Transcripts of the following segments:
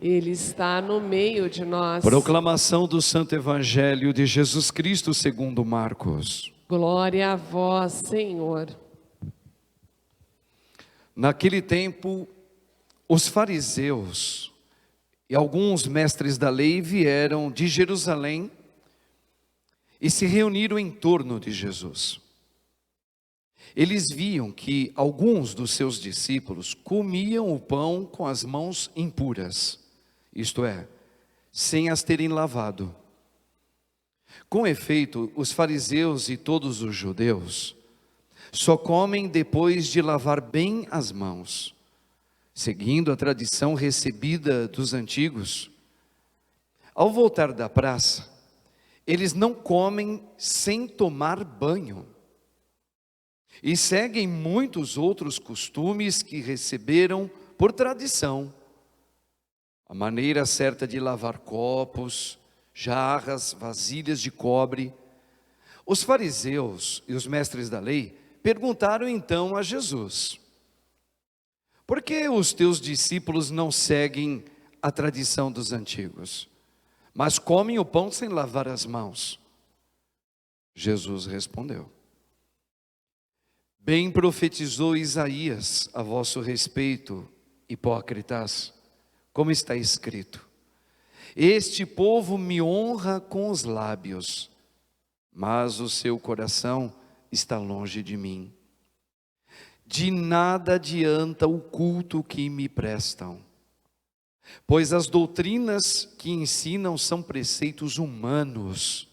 Ele está no meio de nós. Proclamação do Santo Evangelho de Jesus Cristo segundo Marcos. Glória a vós, Senhor. Naquele tempo, os fariseus e alguns mestres da lei vieram de Jerusalém e se reuniram em torno de Jesus. Eles viam que alguns dos seus discípulos comiam o pão com as mãos impuras, isto é, sem as terem lavado. Com efeito, os fariseus e todos os judeus só comem depois de lavar bem as mãos, seguindo a tradição recebida dos antigos. Ao voltar da praça, eles não comem sem tomar banho e seguem muitos outros costumes que receberam por tradição. A maneira certa de lavar copos, jarras, vasilhas de cobre. Os fariseus e os mestres da lei perguntaram então a Jesus: por que os teus discípulos não seguem a tradição dos antigos, mas comem o pão sem lavar as mãos? Jesus respondeu: bem profetizou Isaías a vosso respeito, hipócritas, como está escrito: este povo me honra com os lábios, mas o seu coração está longe de mim. De nada adianta o culto que me prestam, pois as doutrinas que ensinam são preceitos humanos.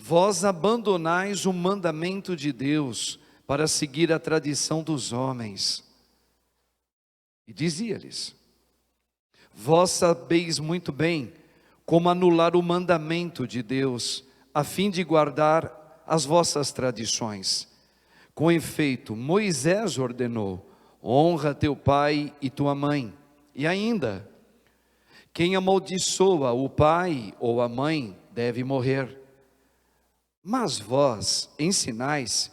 Vós abandonais o mandamento de Deus para seguir a tradição dos homens. E dizia-lhes: vós sabeis muito bem como anular o mandamento de Deus, a fim de guardar as vossas tradições. Com efeito, Moisés ordenou: honra teu pai e tua mãe. E ainda, quem amaldiçoa o pai ou a mãe deve morrer. Mas vós ensinais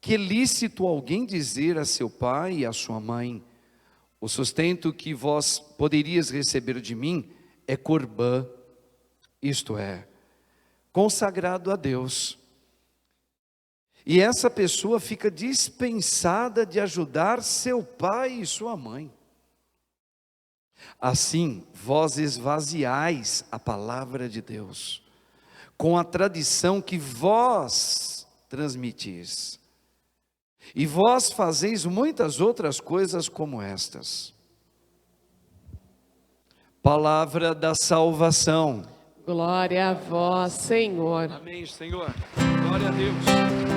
que é lícito alguém dizer a seu pai e a sua mãe: o sustento que vós poderias receber de mim é corbã, isto é, consagrado a Deus. E essa pessoa fica dispensada de ajudar seu pai e sua mãe. Assim, vós esvaziais a palavra de Deus com a tradição que vós transmitis. E vós fazeis muitas outras coisas como estas. Palavra da salvação. Glória a vós, Senhor. Amém, Senhor. Glória a Deus.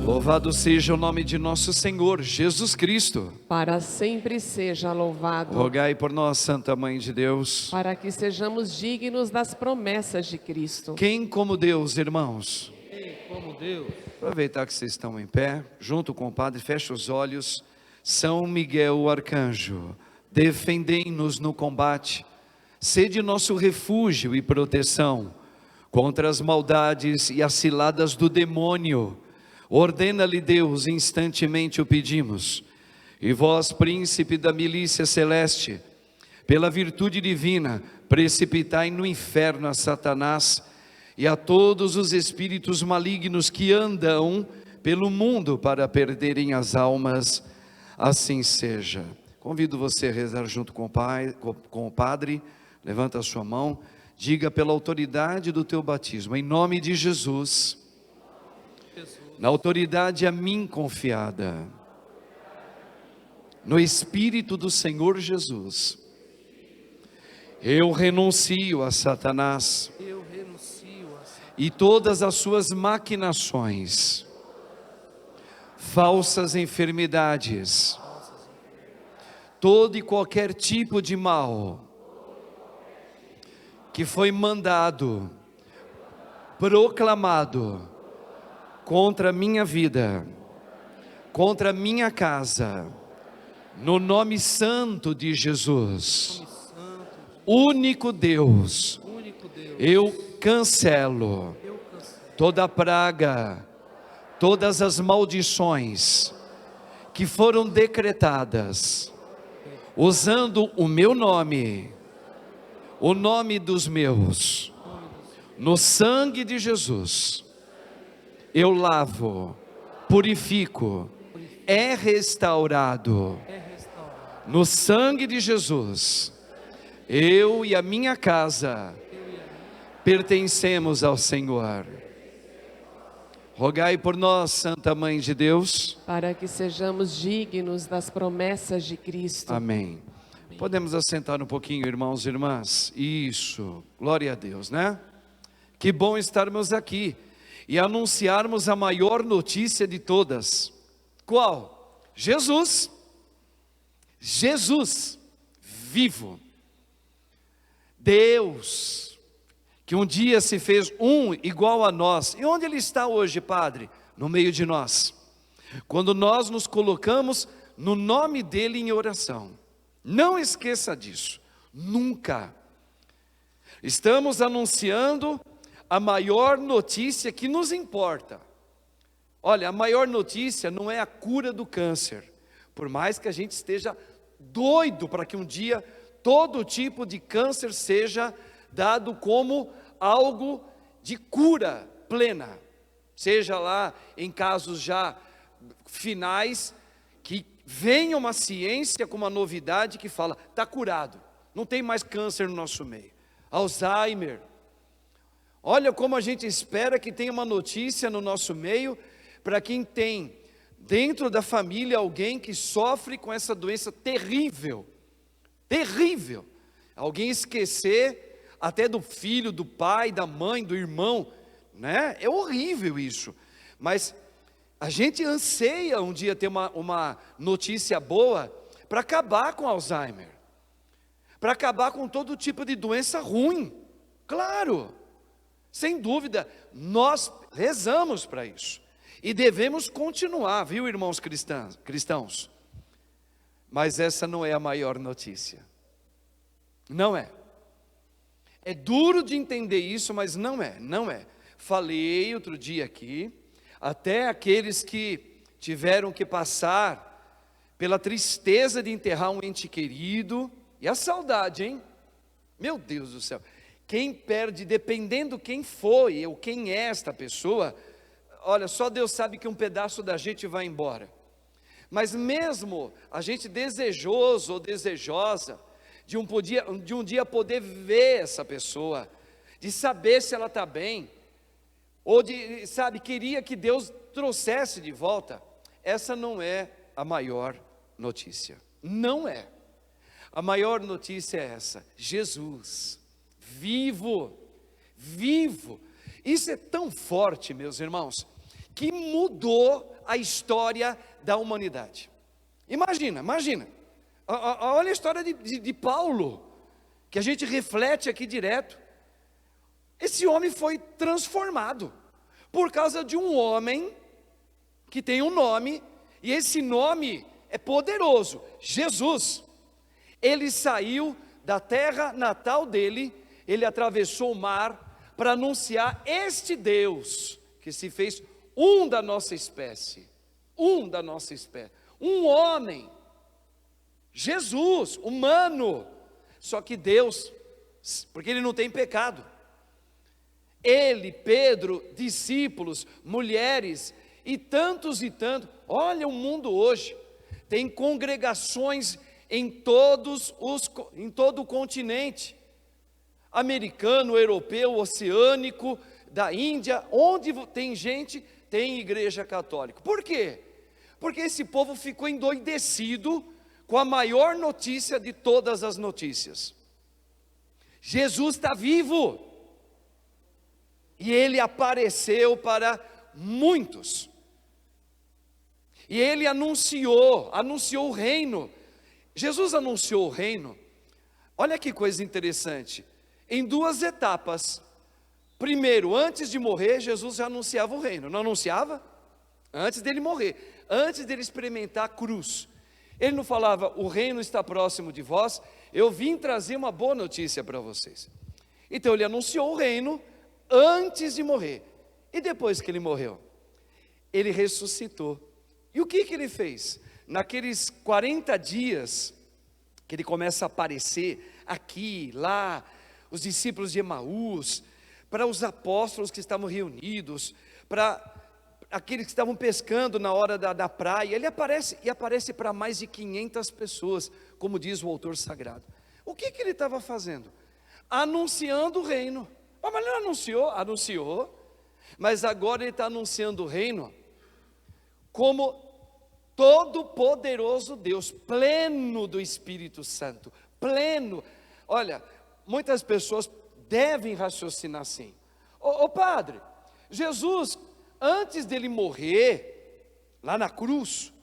Louvado seja o nome de nosso Senhor Jesus Cristo. Para sempre seja louvado. Rogai por nós, Santa Mãe de Deus, para que sejamos dignos das promessas de Cristo. Quem como Deus, irmãos? Quem como Deus? Aproveitar que vocês estão em pé, junto com o Padre, fecha os olhos. São Miguel, o arcanjo, defendei-nos no combate. Sede nosso refúgio e proteção contra as maldades e as ciladas do demônio. Ordena-lhe Deus, instantemente o pedimos. E vós, príncipe da milícia celeste, pela virtude divina, precipitai no inferno a Satanás e a todos os espíritos malignos que andam pelo mundo para perderem as almas. Assim seja. Convido você a rezar junto com o Padre. Levanta a sua mão, diga pela autoridade do teu batismo: em nome de Jesus, na autoridade a mim confiada, no Espírito do Senhor Jesus, eu renuncio a Satanás e todas as suas maquinações, falsas enfermidades, todo e qualquer tipo de mal que foi mandado, proclamado contra a minha vida, contra a minha casa, no nome santo de Jesus, único Deus, eu cancelo toda praga, todas as maldições que foram decretadas, usando o meu nome, o nome dos meus, no sangue de Jesus, eu lavo, purifico, é restaurado, no sangue de Jesus, eu e a minha casa pertencemos ao Senhor. Rogai por nós, Santa Mãe de Deus, para que sejamos dignos das promessas de Cristo. amém. Podemos assentar um pouquinho, irmãos e irmãs? Isso, glória a Deus, né? Que bom estarmos aqui e anunciarmos a maior notícia de todas. Qual? Jesus. Jesus, vivo. Deus, que um dia se fez um igual a nós. E onde Ele está hoje, Padre? No meio de nós. Quando nós nos colocamos no nome dEle em oração. Não esqueça disso, nunca. Estamos anunciando a maior notícia que nos importa. Olha, a maior notícia não é a cura do câncer. Por mais que a gente esteja doido para que um dia todo tipo de câncer seja dado como algo de cura plena. Seja lá em casos já finais, que venha uma ciência com uma novidade que fala, está curado, não tem mais câncer no nosso meio. Alzheimer. Olha como a gente espera que tenha uma notícia no nosso meio, para quem tem dentro da família alguém que sofre com essa doença terrível, terrível. Alguém esquecer até do filho, do pai, da mãe, do irmão, né? É horrível isso, mas a gente anseia um dia ter uma notícia boa para acabar com Alzheimer, para acabar com todo tipo de doença ruim, claro. Sem dúvida, nós rezamos para isso. E devemos continuar, viu, irmãos cristãos? Mas essa não é a maior notícia. Não é. É duro de entender isso, mas não é. Falei outro dia aqui, até aqueles que tiveram que passar pela tristeza de enterrar um ente querido, e a saudade, hein? Meu Deus do céu. Quem perde, dependendo quem foi ou quem é esta pessoa, olha, só Deus sabe que um pedaço da gente vai embora. Mas mesmo a gente desejoso ou desejosa de um dia poder ver essa pessoa, de saber se ela está bem, ou de, sabe, queria que Deus trouxesse de volta, essa não é a maior notícia. Não é. A maior notícia é essa: Jesus vivo, vivo. Isso é tão forte, meus irmãos, que mudou a história da humanidade. Imagina, olha a história de Paulo, que a gente reflete aqui direto. Esse homem foi transformado, por causa de um homem, que tem um nome, e esse nome é poderoso, Jesus. Ele saiu da terra natal dele, ele atravessou o mar, para anunciar este Deus, que se fez um da nossa espécie, um homem, Jesus, humano, só que Deus, porque ele não tem pecado, ele, Pedro, discípulos, mulheres, e tantos, olha o mundo hoje, tem congregações em todo o continente, americano, europeu, oceânico, da Índia, onde tem gente, tem igreja católica. Por quê? Porque esse povo ficou endoidecido com a maior notícia de todas as notícias. Jesus está vivo, e Ele apareceu para muitos, e Ele anunciou o reino. Jesus anunciou o reino. Olha que coisa interessante, em duas etapas. Primeiro, antes de morrer, Jesus já anunciava o reino, não anunciava? Antes dele morrer, antes dele experimentar a cruz. Ele não falava, o reino está próximo de vós, eu vim trazer uma boa notícia para vocês. Então ele anunciou o reino antes de morrer. E depois que ele morreu, ele ressuscitou. E o que ele fez? Naqueles 40 dias que ele começa a aparecer aqui, lá, os discípulos de Emaús, para os apóstolos que estavam reunidos, para aqueles que estavam pescando na hora da praia, ele aparece para mais de 500 pessoas, como diz o autor sagrado. O que ele estava fazendo? Anunciando o reino. Mas ele não anunciou, mas agora ele está anunciando o reino como todo-poderoso Deus, pleno do Espírito Santo, pleno. Olha, muitas pessoas devem raciocinar assim. Ô padre, Jesus, antes dele morrer, lá na cruz,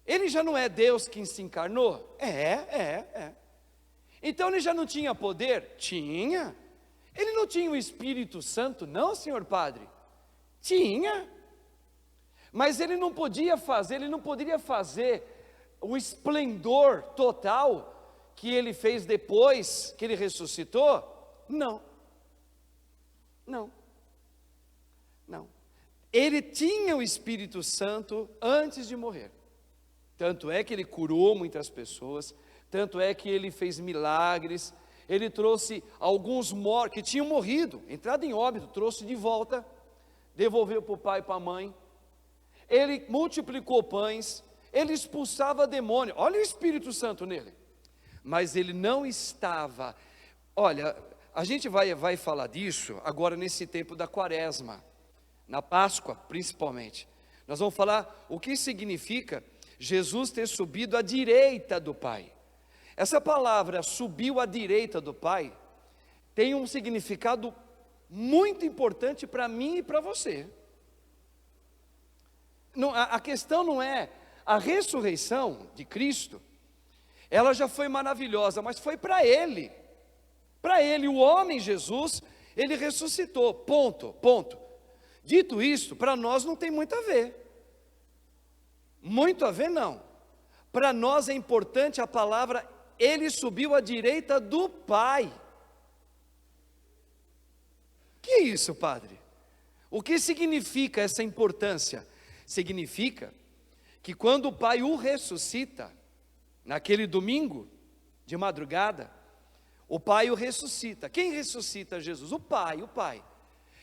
ele já não é Deus quem se encarnou? É. Então ele já não tinha poder? Tinha. Ele não tinha o Espírito Santo, não, senhor padre? Tinha. Mas ele não poderia fazer o esplendor total que ele fez depois que ele ressuscitou? Não. Ele tinha o Espírito Santo antes de morrer. Tanto é que ele curou muitas pessoas, tanto é que ele fez milagres, ele trouxe alguns mortos que tinham morrido, entrado em óbito, trouxe de volta, devolveu para o pai e para a mãe. Ele multiplicou pães, ele expulsava demônio. Olha o Espírito Santo nele. Mas ele não estava. Olha, a gente vai falar disso agora nesse tempo da quaresma, na Páscoa principalmente. Nós vamos falar o que significa Jesus ter subido à direita do Pai. Essa palavra, subiu à direita do Pai, tem um significado muito importante para mim e para você. A questão não é, a ressurreição de Cristo, ela já foi maravilhosa, mas foi para Ele, o homem Jesus, Ele ressuscitou, ponto. Dito isto, para nós não tem muito a ver não, para nós é importante a palavra, Ele subiu à direita do Pai. Que é isso, padre? O que significa essa importância? Significa que quando o Pai o ressuscita, naquele domingo de madrugada, o Pai o ressuscita. Quem ressuscita Jesus? O Pai.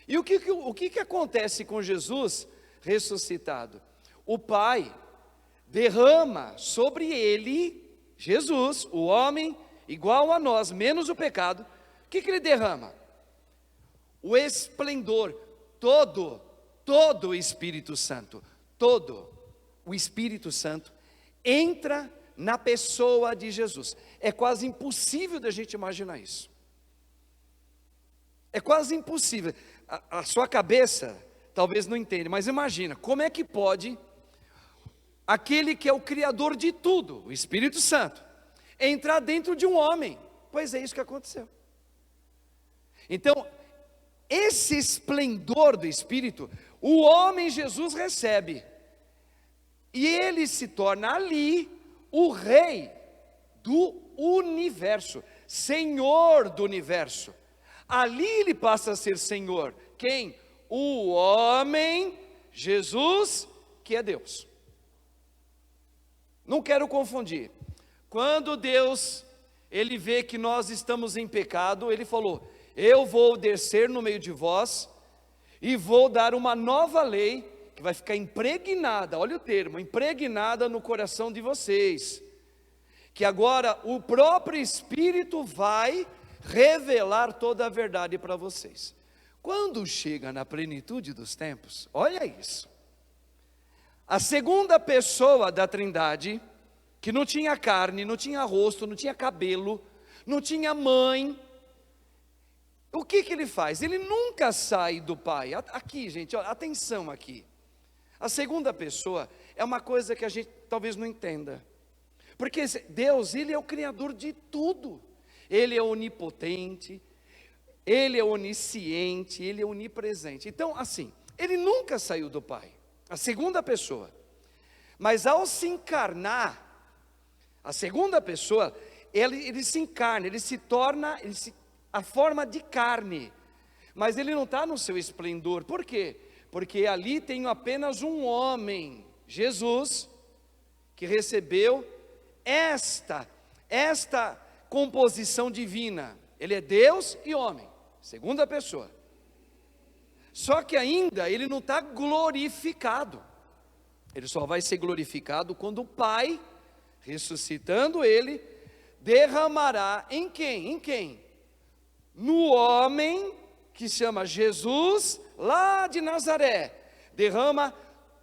E o que acontece com Jesus ressuscitado? O Pai derrama sobre ele, Jesus, o homem igual a nós, menos o pecado. O que ele derrama? O esplendor, todo o Espírito Santo, todo o Espírito Santo entra na pessoa de Jesus. É quase impossível da gente imaginar isso. É quase impossível. A sua cabeça talvez não entenda, mas imagina, como é que pode aquele que é o Criador de tudo, o Espírito Santo, entrar dentro de um homem? Pois é isso que aconteceu. Então, esse esplendor do Espírito, o homem Jesus recebe, e ele se torna ali o rei do universo, Senhor do universo. Ali ele passa a ser Senhor. Quem? O homem Jesus, que é Deus. Não quero confundir. Quando Deus, Ele vê que nós estamos em pecado, Ele falou, eu vou descer no meio de vós, e vou dar uma nova lei, que vai ficar impregnada, olha o termo, impregnada no coração de vocês, que agora o próprio Espírito vai revelar toda a verdade para vocês. Quando chega na plenitude dos tempos, olha isso, a segunda pessoa da Trindade, que não tinha carne, não tinha rosto, não tinha cabelo, não tinha mãe, o que ele faz? Ele nunca sai do Pai. Aqui, gente, ó, atenção aqui. A segunda pessoa é uma coisa que a gente talvez não entenda, porque Deus, Ele é o Criador de tudo, Ele é onipotente, Ele é onisciente, Ele é onipresente. Então, assim, Ele nunca saiu do Pai, a segunda pessoa. Mas ao se encarnar, a segunda pessoa, ele se encarna, ele se torna a forma de carne. Mas Ele não está no seu esplendor. Por quê? Porque ali tem apenas um homem, Jesus, que recebeu esta composição divina. Ele é Deus e homem, segunda pessoa. Só que ainda ele não está glorificado. Ele só vai ser glorificado quando o Pai, ressuscitando ele, derramará em quem? Em quem? No homem que se chama Jesus, lá de Nazaré. Derrama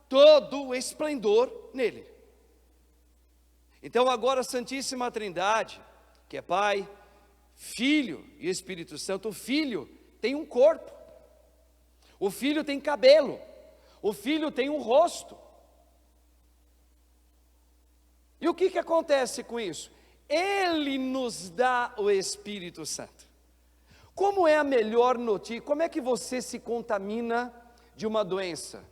todo o esplendor nele. Então agora a Santíssima Trindade, que é Pai, Filho e Espírito Santo, o Filho tem um corpo, o Filho tem cabelo, o Filho tem um rosto. E o que acontece com isso? Ele nos dá o Espírito Santo. Como é a melhor notícia? Como é que você se contamina de uma doença?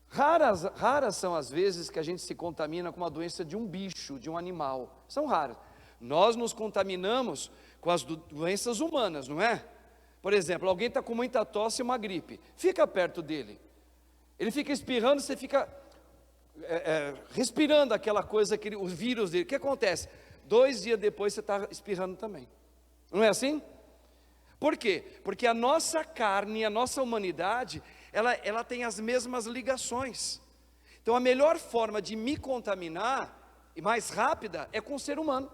Raras são as vezes que a gente se contamina com uma doença de um bicho, de um animal. São raras. Nós nos contaminamos com as doenças humanas, não é? Por exemplo, alguém está com muita tosse e uma gripe. Fica perto dele. Ele fica espirrando, você fica respirando aquela coisa, o vírus dele. O que acontece? 2 dias depois você está espirrando também. Não é assim? Por quê? Porque a nossa carne, a nossa humanidade, ela tem as mesmas ligações. Então a melhor forma de me contaminar, e mais rápida, é com o ser humano.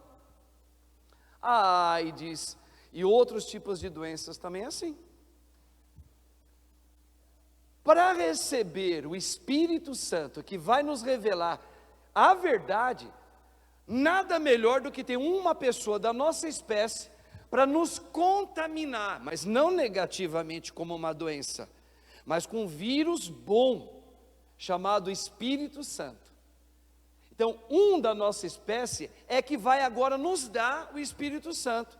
A AIDS e outros tipos de doenças também é assim. Para receber o Espírito Santo, que vai nos revelar a verdade, nada melhor do que ter uma pessoa da nossa espécie para nos contaminar, mas não negativamente como uma doença, mas com um vírus bom, chamado Espírito Santo. Então, da nossa espécie é que vai agora nos dar o Espírito Santo.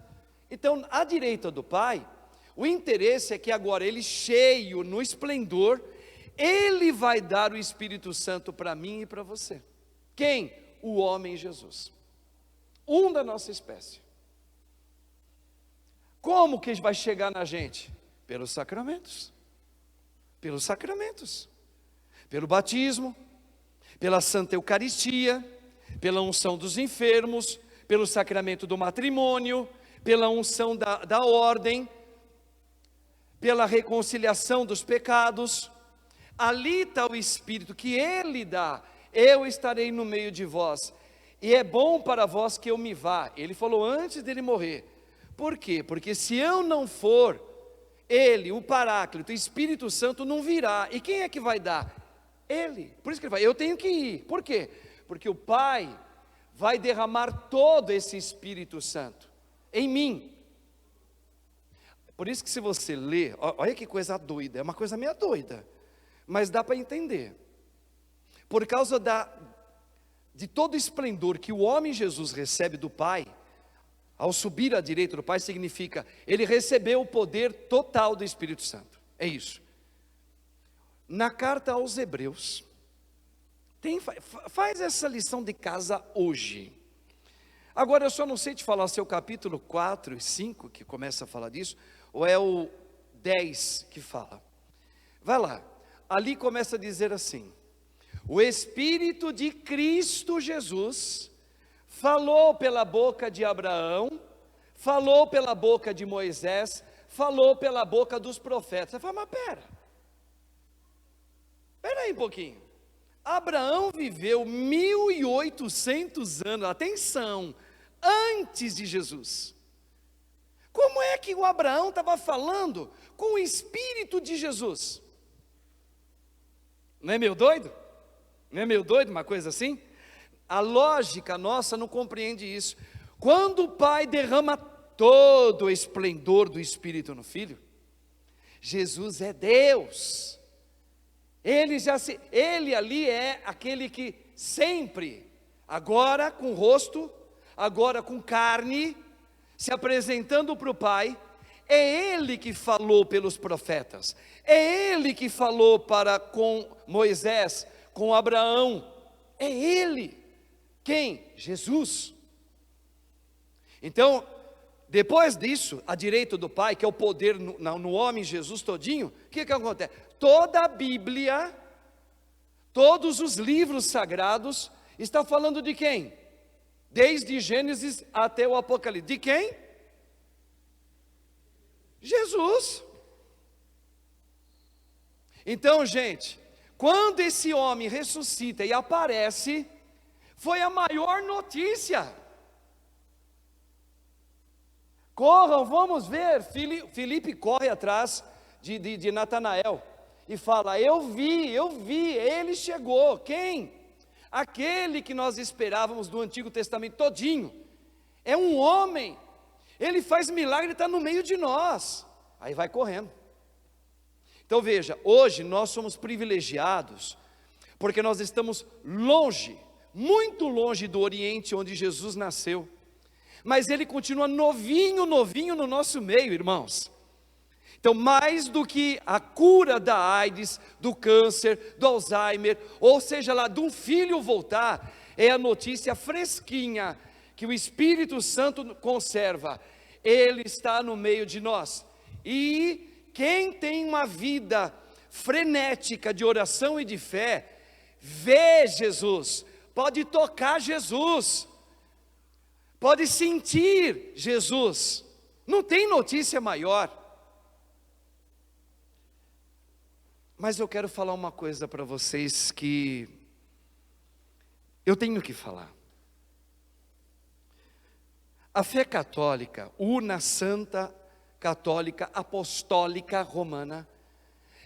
Então, à direita do Pai, o interesse é que agora ele cheio, no esplendor, ele vai dar o Espírito Santo para mim e para você. Quem? O homem Jesus. Da nossa espécie. Como que vai chegar na gente? Pelos sacramentos. Pelos sacramentos. Pelo batismo, pela Santa Eucaristia, pela unção dos enfermos, pelo sacramento do matrimônio, pela unção da ordem, pela reconciliação dos pecados. Ali está o Espírito que Ele dá. Eu estarei no meio de vós, e é bom para vós que eu me vá. Ele falou antes dele morrer. Por quê? Porque se eu não for, Ele, o Paráclito, o Espírito Santo não virá. E quem é que vai dar? Ele. Por isso que ele vai, eu tenho que ir. Por quê? Porque o Pai vai derramar todo esse Espírito Santo em mim. Por isso que se você lê, olha que coisa doida, é uma coisa meio doida, mas dá para entender. Por causa de todo o esplendor que o homem Jesus recebe do Pai, ao subir à direita do Pai, significa, ele recebeu o poder total do Espírito Santo. É isso. Na carta aos Hebreus, faz essa lição de casa hoje. Agora eu só não sei te falar se é o capítulo 4 e 5 que começa a falar disso, ou é o 10 que fala. Vai lá, ali começa a dizer assim: o Espírito de Cristo Jesus falou pela boca de Abraão, falou pela boca de Moisés, falou pela boca dos profetas. Você fala, mas pera aí um pouquinho. Abraão viveu 1800 anos, atenção, antes de Jesus. Como é que o Abraão estava falando com o Espírito de Jesus? Não é meio doido? Não é meio doido uma coisa assim? A lógica nossa não compreende isso. Quando o Pai derrama todo o esplendor do Espírito no Filho, Jesus é Deus. Ele ali é aquele que sempre, agora com rosto, agora com carne, se apresentando para o Pai. É Ele que falou pelos profetas, é Ele que falou com Moisés, com Abraão, é Ele. Quem? Jesus. Então, depois disso, à direita do Pai, que é o poder no homem Jesus todinho, o que acontece? Toda a Bíblia, todos os livros sagrados, está falando de quem? Desde Gênesis até o Apocalipse. De quem? Jesus. Então, gente, quando esse homem ressuscita e aparece, foi a maior notícia. Corram, vamos ver. Filipe corre atrás de Natanael e fala: eu vi, ele chegou. Quem? Aquele que nós esperávamos do Antigo Testamento todinho. É um homem, ele faz milagre, está no meio de nós. Aí vai correndo. Então veja, hoje nós somos privilegiados, porque nós estamos longe, muito longe do Oriente onde Jesus nasceu, mas ele continua novinho no nosso meio, irmãos. Então, mais do que a cura da AIDS, do câncer, do Alzheimer, ou seja lá, de um filho voltar, é a notícia fresquinha, que o Espírito Santo conserva. Ele está no meio de nós. E quem tem uma vida frenética de oração e de fé, vê Jesus, pode tocar Jesus, pode sentir Jesus. Não tem notícia maior. Mas eu quero falar uma coisa para vocês que eu tenho que falar. A fé católica, una, santa, católica, apostólica, romana,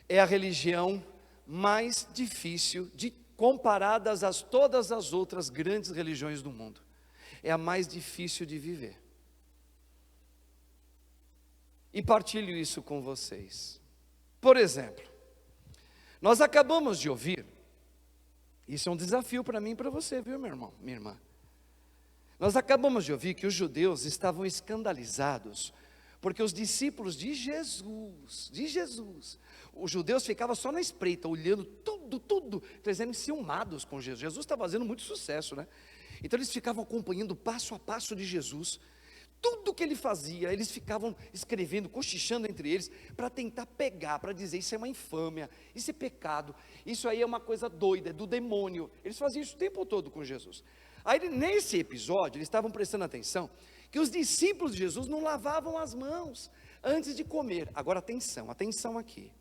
é a religião mais difícil, comparadas a todas as outras grandes religiões do mundo. É a mais difícil de viver. E partilho isso com vocês. Por exemplo, nós acabamos de ouvir, isso é um desafio para mim e para você, viu, meu irmão, minha irmã? Nós acabamos de ouvir que os judeus estavam escandalizados, porque os discípulos de Jesus, os judeus ficavam só na espreita, olhando tudo, eles eram enciumados com Jesus. Jesus estava fazendo muito sucesso, né? Então eles ficavam acompanhando passo a passo de Jesus. Tudo que ele fazia, eles ficavam escrevendo, cochichando entre eles, para tentar pegar, para dizer: isso é uma infâmia, isso é pecado, isso aí é uma coisa doida, é do demônio. Eles faziam isso o tempo todo com Jesus. Aí nesse episódio, eles estavam prestando atenção, que os discípulos de Jesus não lavavam as mãos antes de comer. Agora atenção aqui.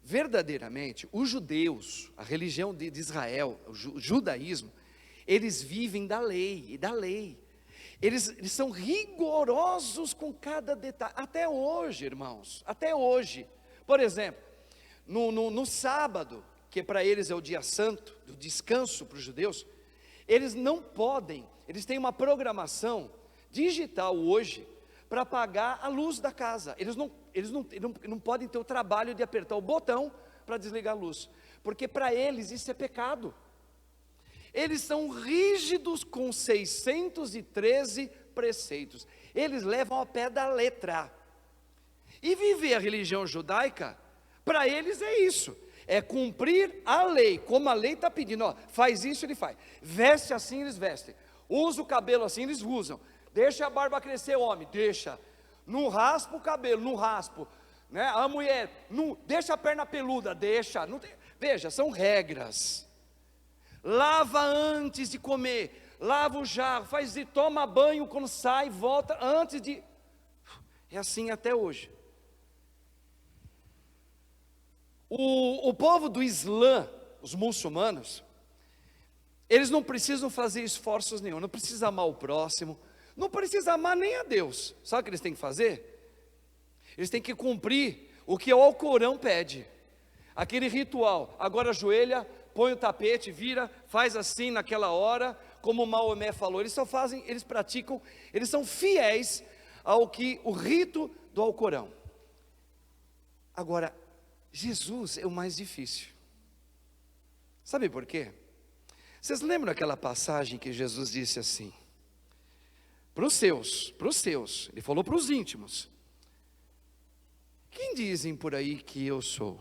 Verdadeiramente, os judeus, a religião de Israel, o judaísmo, eles vivem da lei. Eles são rigorosos com cada detalhe, até hoje, irmãos, até hoje. Por exemplo, no sábado, que para eles é o dia santo, do descanso para os judeus, eles não podem, eles têm uma programação digital hoje, para apagar a luz da casa. Eles não podem ter o trabalho de apertar o botão para desligar a luz, porque para eles isso é pecado. Eles são rígidos com 613 preceitos. Eles levam ao pé da letra. E viver a religião judaica, para eles é isso. É cumprir a lei, como a lei está pedindo. Ó, faz isso, ele faz. Veste assim, eles vestem. Usa o cabelo assim, eles usam. Deixa a barba crescer, homem, deixa. Não raspa o cabelo, não raspa. Né? A mulher, não deixa a perna peluda, deixa. Não tem, veja, são regras. Lava antes de comer, lava o jarro, toma banho quando sai, volta antes de... É assim até hoje. O povo do Islã, os muçulmanos, eles não precisam fazer esforços nenhum, não precisam amar o próximo, não precisam amar nem a Deus. Sabe o que eles têm que fazer? Eles têm que cumprir o que o Alcorão pede, aquele ritual. Agora ajoelha, põe o tapete, vira, faz assim naquela hora, como Maomé falou. Eles só fazem, eles praticam, eles são fiéis ao que o rito do Alcorão. Agora, Jesus é o mais difícil. Sabe por quê? Vocês lembram aquela passagem que Jesus disse assim: para os seus. Ele falou para os íntimos. Quem dizem por aí que eu sou?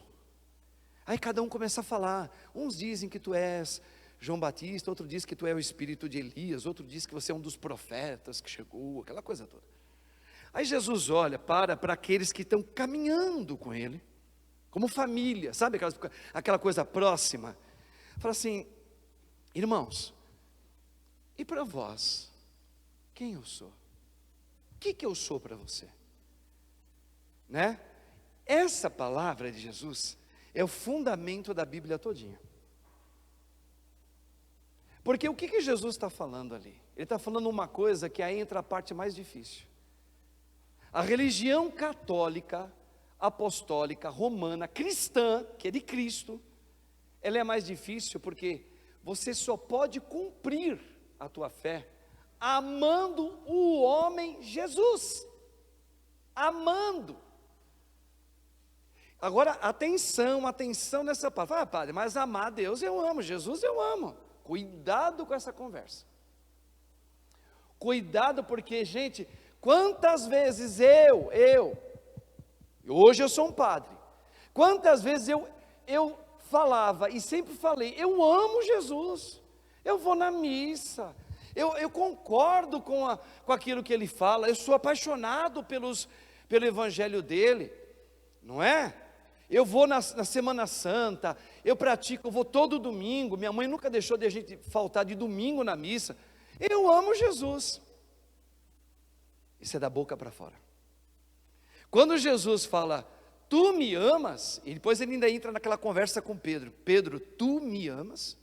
Aí cada um começa a falar. Uns dizem que tu és João Batista, outro diz que tu é o espírito de Elias, outro diz que você é um dos profetas que chegou, aquela coisa toda. Aí Jesus olha para aqueles que estão caminhando com ele, como família, sabe aquela coisa próxima. Fala assim: irmãos, e para vós, quem eu sou? O que eu sou para você? Né? Essa palavra de Jesus é o fundamento da Bíblia todinha. Porque o que Jesus está falando ali? Ele está falando uma coisa que aí entra a parte mais difícil. A religião católica, apostólica, romana, cristã, que é de Cristo, ela é mais difícil porque você só pode cumprir a tua fé amando o homem Jesus. Amando. Agora, atenção nessa palavra. Padre, mas amar Deus eu amo, Jesus eu amo. Cuidado com essa conversa. Cuidado porque, gente, quantas vezes hoje eu sou um padre, quantas vezes eu falava e sempre falei, eu amo Jesus, eu vou na missa, eu concordo com aquilo que ele fala, eu sou apaixonado pelo evangelho dele, não é? Eu vou na Semana Santa, eu pratico, eu vou todo domingo, minha mãe nunca deixou de a gente faltar de domingo na missa, eu amo Jesus. Isso é da boca para fora. Quando Jesus fala, tu me amas, e depois ele ainda entra naquela conversa com Pedro, Pedro, tu me amas?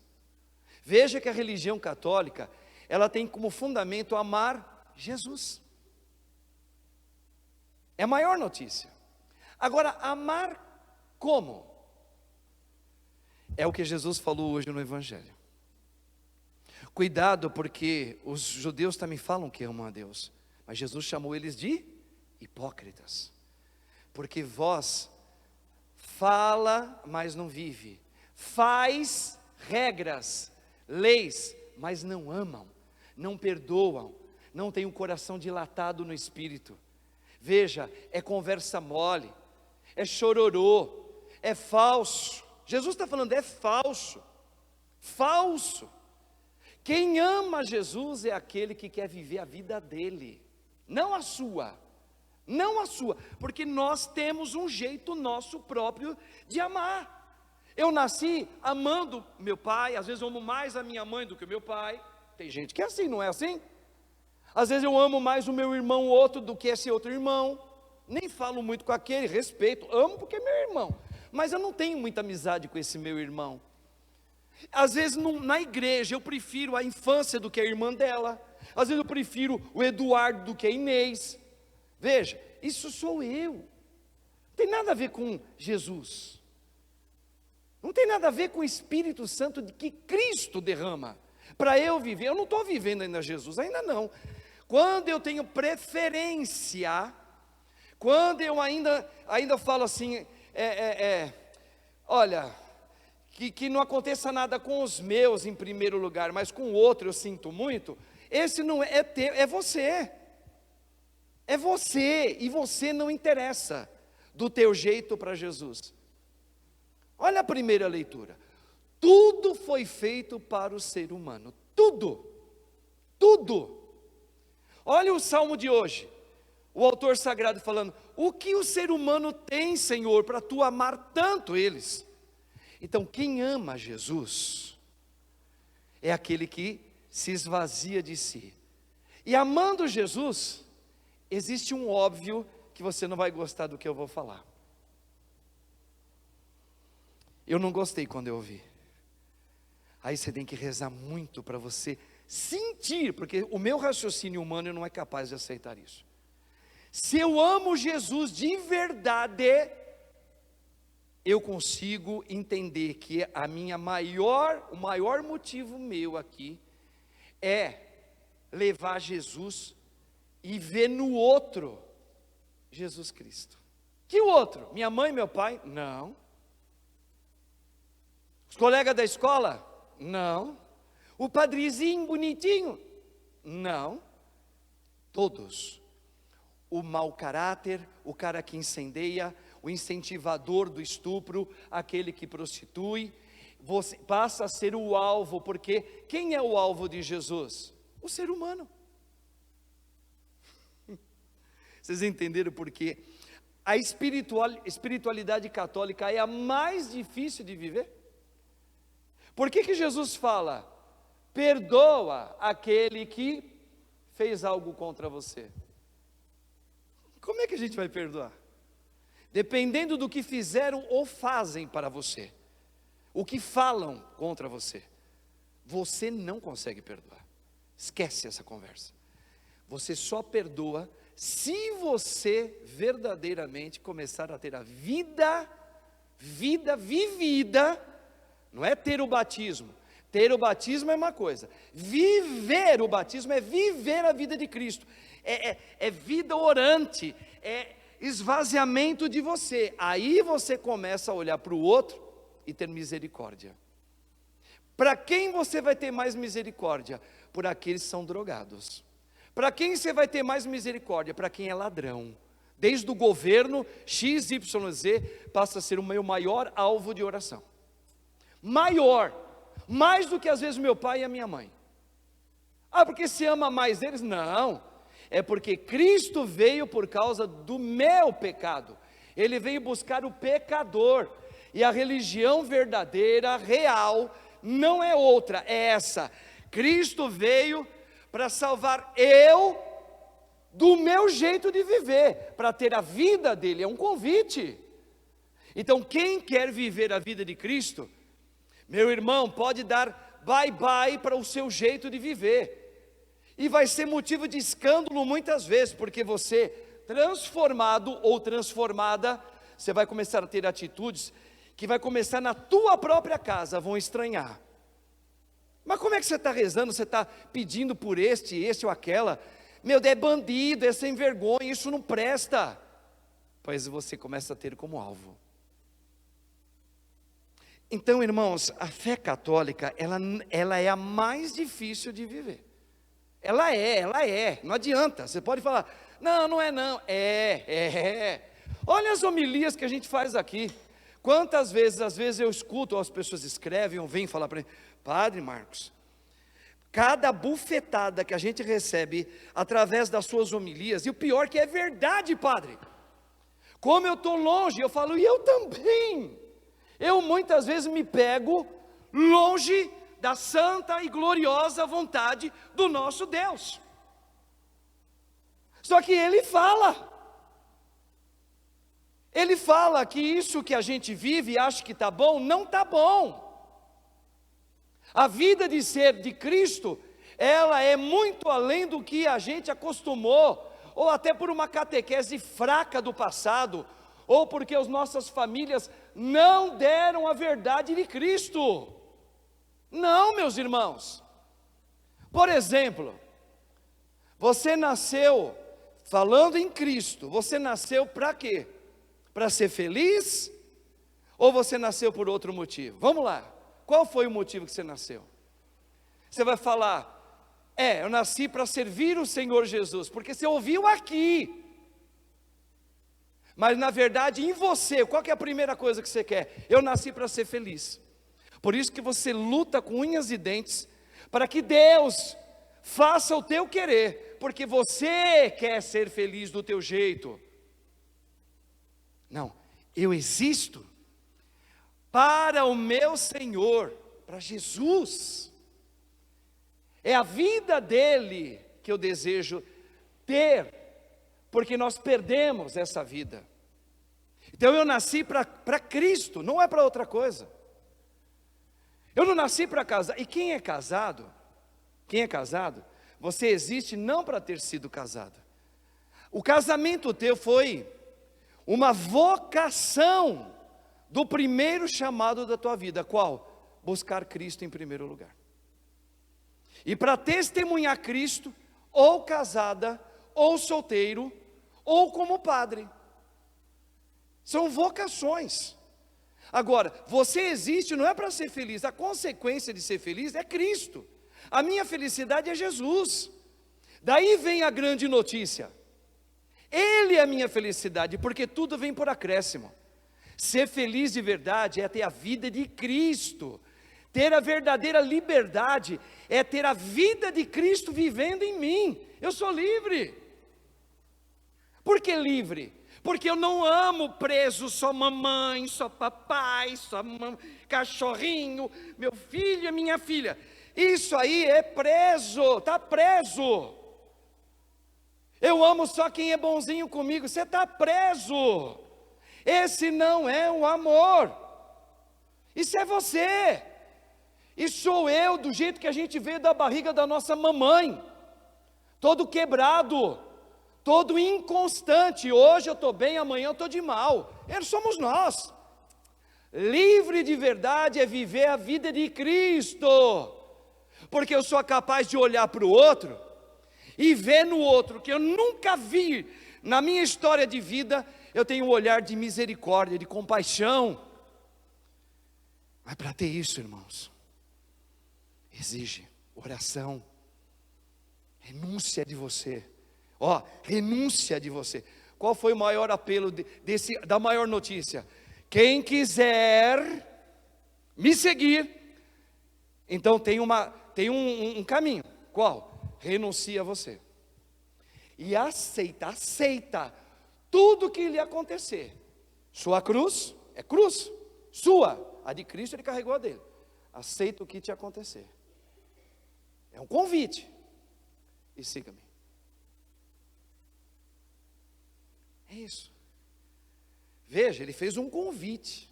Veja que a religião católica, ela tem como fundamento amar Jesus. É a maior notícia. Agora, amar como? É o que Jesus falou hoje no Evangelho. Cuidado, porque os judeus também falam que amam a Deus, mas Jesus chamou eles de hipócritas, porque vós fala, mas não vive, faz regras, leis, mas não amam, não perdoam, não tem um coração dilatado no espírito. Veja, é conversa mole, é chororô, é falso. Jesus está falando, é falso. Quem ama Jesus é aquele que quer viver a vida dele, não a sua, porque nós temos um jeito nosso próprio de amar. Eu nasci amando meu pai, às vezes eu amo mais a minha mãe do que o meu pai. Tem gente que é assim, não é assim? Às vezes eu amo mais o meu irmão outro do que esse outro irmão. Nem falo muito com aquele, respeito, amo porque é meu irmão, mas eu não tenho muita amizade com esse meu irmão. Às vezes na igreja eu prefiro a infância do que a irmã dela, às vezes eu prefiro o Eduardo do que a Inês. Veja, isso sou eu, não tem nada a ver com Jesus, não tem nada a ver com o Espírito Santo de que Cristo derrama, para eu viver. Eu não estou vivendo ainda Jesus, ainda não. Quando eu tenho preferência, quando eu ainda falo assim, olha, que não aconteça nada com os meus em primeiro lugar, mas com o outro eu sinto muito, esse não é você, e você não interessa do teu jeito para Jesus. Olha a primeira leitura, tudo foi feito para o ser humano, tudo, olha o salmo de hoje, o autor sagrado falando, o que o ser humano tem, Senhor, para tu amar tanto eles? Então, quem ama Jesus, é aquele que se esvazia de si, e amando Jesus, existe um óbvio, que você não vai gostar do que eu vou falar. Eu não gostei quando eu ouvi, aí você tem que rezar muito para você sentir, porque o meu raciocínio humano não é capaz de aceitar isso. Se eu amo Jesus de verdade, eu consigo entender que o maior motivo meu aqui é levar Jesus e ver no outro Jesus Cristo. Que outro? Minha mãe e meu pai? Não. Os colegas da escola? Não. O padrezinho bonitinho? Não. Todos. O mau caráter, o cara que incendeia, o incentivador do estupro, aquele que prostitui, você passa a ser o alvo, porque quem é o alvo de Jesus? O ser humano. Vocês entenderam por quê? A espiritualidade católica é a mais difícil de viver? Por que Jesus fala, perdoa aquele que fez algo contra você? Como é que a gente vai perdoar? Dependendo do que fizeram ou fazem para você, o que falam contra você, você não consegue perdoar. Esquece essa conversa. Você só perdoa se você verdadeiramente começar a ter a vida vivida. Não é ter o batismo. Ter o batismo é uma coisa. Viver o batismo é viver a vida de Cristo. É vida orante. É esvaziamento de você. Aí você começa a olhar para o outro e ter misericórdia. Para quem você vai ter mais misericórdia? Por aqueles que são drogados. Para quem você vai ter mais misericórdia? Para quem é ladrão. Desde o governo XYZ passa a ser o meu maior alvo de oração. Maior, mais do que às vezes o meu pai e a minha mãe. Ah, porque se ama mais eles? Não, é porque Cristo veio por causa do meu pecado. Ele veio buscar o pecador. E a religião verdadeira, real, não é outra, é essa. Cristo veio para salvar eu do meu jeito de viver, para ter a vida dele, é um convite. Então quem quer viver a vida de Cristo, meu irmão, pode dar bye-bye para o seu jeito de viver, e vai ser motivo de escândalo muitas vezes, porque você, transformado ou transformada, você vai começar a ter atitudes, que vai começar na tua própria casa, vão estranhar. Mas como é que você está rezando, você está pedindo por este ou aquela, meu Deus, é bandido, é sem vergonha, isso não presta, pois você começa a ter como alvo. Então, irmãos, a fé católica, ela é a mais difícil de viver. Ela é, não adianta, você pode falar, não é não, olha as homilias que a gente faz aqui, quantas vezes, às vezes eu escuto, as pessoas escrevem, ou vêm falar para mim, Padre Marcos, cada bufetada que a gente recebe, através das suas homilias, e o pior que é verdade, Padre, como eu estou longe, eu falo, e eu também, eu muitas vezes me pego longe da santa e gloriosa vontade do nosso Deus. Só que Ele fala que isso que a gente vive e acha que está bom, não está bom. A vida de ser de Cristo, ela é muito além do que a gente acostumou, ou até por uma catequese fraca do passado, ou porque as nossas famílias não deram a verdade de Cristo. Não, meus irmãos. Por exemplo, você nasceu, falando em Cristo, você nasceu para quê? Para ser feliz? Ou você nasceu por outro motivo? Vamos lá, qual foi o motivo que você nasceu? Você vai falar, eu nasci para servir o Senhor Jesus, porque você ouviu aqui. Mas na verdade em você, qual que é a primeira coisa que você quer? Eu nasci para ser feliz. Por isso que você luta com unhas e dentes, para que Deus faça o teu querer, porque você quer ser feliz do teu jeito. Não, eu existo para o meu Senhor, para Jesus. É a vida dele que eu desejo ter, porque nós perdemos essa vida. Então eu nasci para Cristo, não é para outra coisa. Eu não nasci para casar. E quem é casado, você existe não para ter sido casado. O casamento teu foi uma vocação do primeiro chamado da tua vida. Qual? Buscar Cristo em primeiro lugar. E para testemunhar Cristo, ou casada, ou solteiro, ou como padre. São vocações. Agora, você existe não é para ser feliz, a consequência de ser feliz é Cristo. A minha felicidade é Jesus. Daí vem a grande notícia. Ele é a minha felicidade, porque tudo vem por acréscimo. Ser feliz de verdade é ter a vida de Cristo. Ter a verdadeira liberdade é ter a vida de Cristo vivendo em mim. Eu sou livre. Por que livre? Porque eu não amo preso, só mamãe, só papai, só cachorrinho, meu filho e minha filha. Isso aí é preso, está preso. Eu amo só quem é bonzinho comigo, você está preso. Esse não é o amor. Isso é você. E sou eu, do jeito que a gente veio da barriga da nossa mamãe. Todo quebrado, todo inconstante. Hoje eu estou bem, amanhã eu estou de mal. Somos nós. Livre de verdade é viver a vida de Cristo. Porque eu sou capaz de olhar para o outro e ver no outro que eu nunca vi na minha história de vida. Eu tenho um olhar de misericórdia, de compaixão. Mas para ter isso, irmãos, exige oração, renúncia de você. Renúncia de você. Qual foi o maior apelo da maior notícia? Quem quiser me seguir, então tem um caminho. Qual? Renuncia a você. E aceita tudo que lhe acontecer. Sua cruz é cruz, sua. A de Cristo ele carregou a dele. Aceita o que te acontecer. É um convite. E siga-me. É isso. Veja, ele fez um convite.